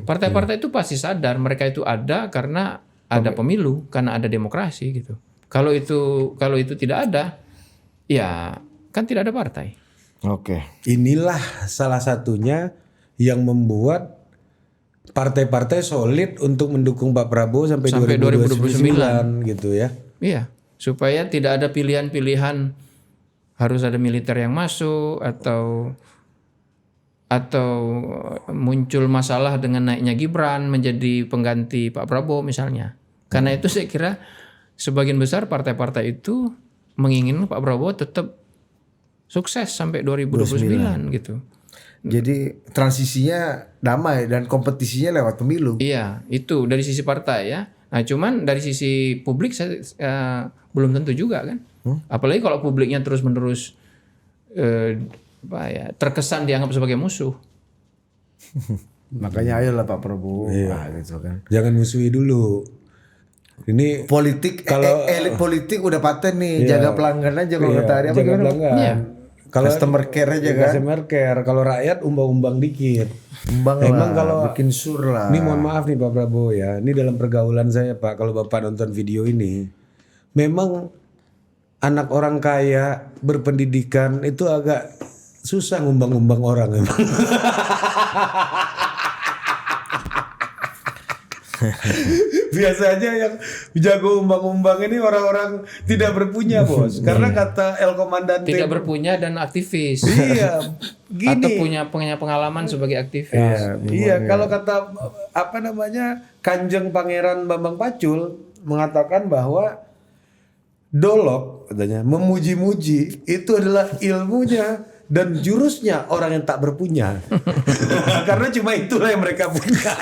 partai-partai itu pasti sadar mereka itu ada karena ada pemilu, karena ada demokrasi gitu. Kalau itu tidak ada, ya kan tidak ada partai. Oke. Inilah salah satunya yang membuat partai-partai solid untuk mendukung Pak Prabowo sampai 2029 gitu ya. Iya, supaya tidak ada pilihan-pilihan harus ada militer yang masuk atau muncul masalah dengan naiknya Gibran menjadi pengganti Pak Prabowo misalnya. Karena itu saya kira sebagian besar partai-partai itu menginginkan Pak Prabowo tetap sukses sampai 2029 gitu. Jadi transisinya damai dan kompetisinya lewat pemilu. Iya, itu dari sisi partai ya. Nah, cuman dari sisi publik saya belum tentu juga kan. Apalagi kalau publiknya terus-menerus terkesan dianggap sebagai musuh. Makanya ayolah Pak Prabowo gitu kan. Jangan musuhi dulu. Ini politik kalau elit politik udah paten nih, jaga pelanggan aja kalau kata Ari apa jaga gimana? pelanggan. Iya. Kalau customer care aja kan. Customer care. Kalau rakyat umbang-umbang dikit. Emang kalau bikin sur lah. Ini mohon maaf nih Pak Prabowo ya. Ini dalam pergaulan saya Pak. Kalau Bapak nonton video ini, memang anak orang kaya berpendidikan itu agak susah ngumbang-ngumbang orang memang. Biasanya yang jago umbang-umbang ini orang-orang tidak berpunya bos. Karena kata El Komandante tidak berpunya dan aktivis. Iya, gini. Atau punya pengalaman sebagai aktivis. Iya, kalau kata Kanjeng Pangeran Bambang Pacul mengatakan bahwa dolok katanya memuji-muji itu adalah ilmunya dan jurusnya orang yang tak berpunya. Karena cuma itulah yang mereka punya.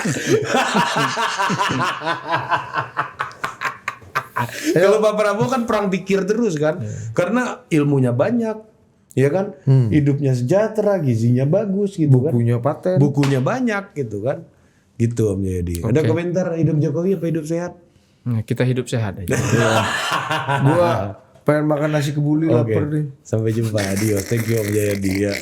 Kalau Pak Prabowo kan perang pikir terus kan. Karena ilmunya banyak. Ya kan? Hidupnya sejahtera, gizinya bagus gitu kan. Bukunya paten. Bukunya banyak gitu kan. Gitu Om Jayadi. Ada komentar hidup Jokowi apa hidup sehat? Nah, kita hidup sehat aja. Gua pengen makan nasi kebuli lapar nih. Sampai jumpa. Adios. Thank you Om Jayadi ya.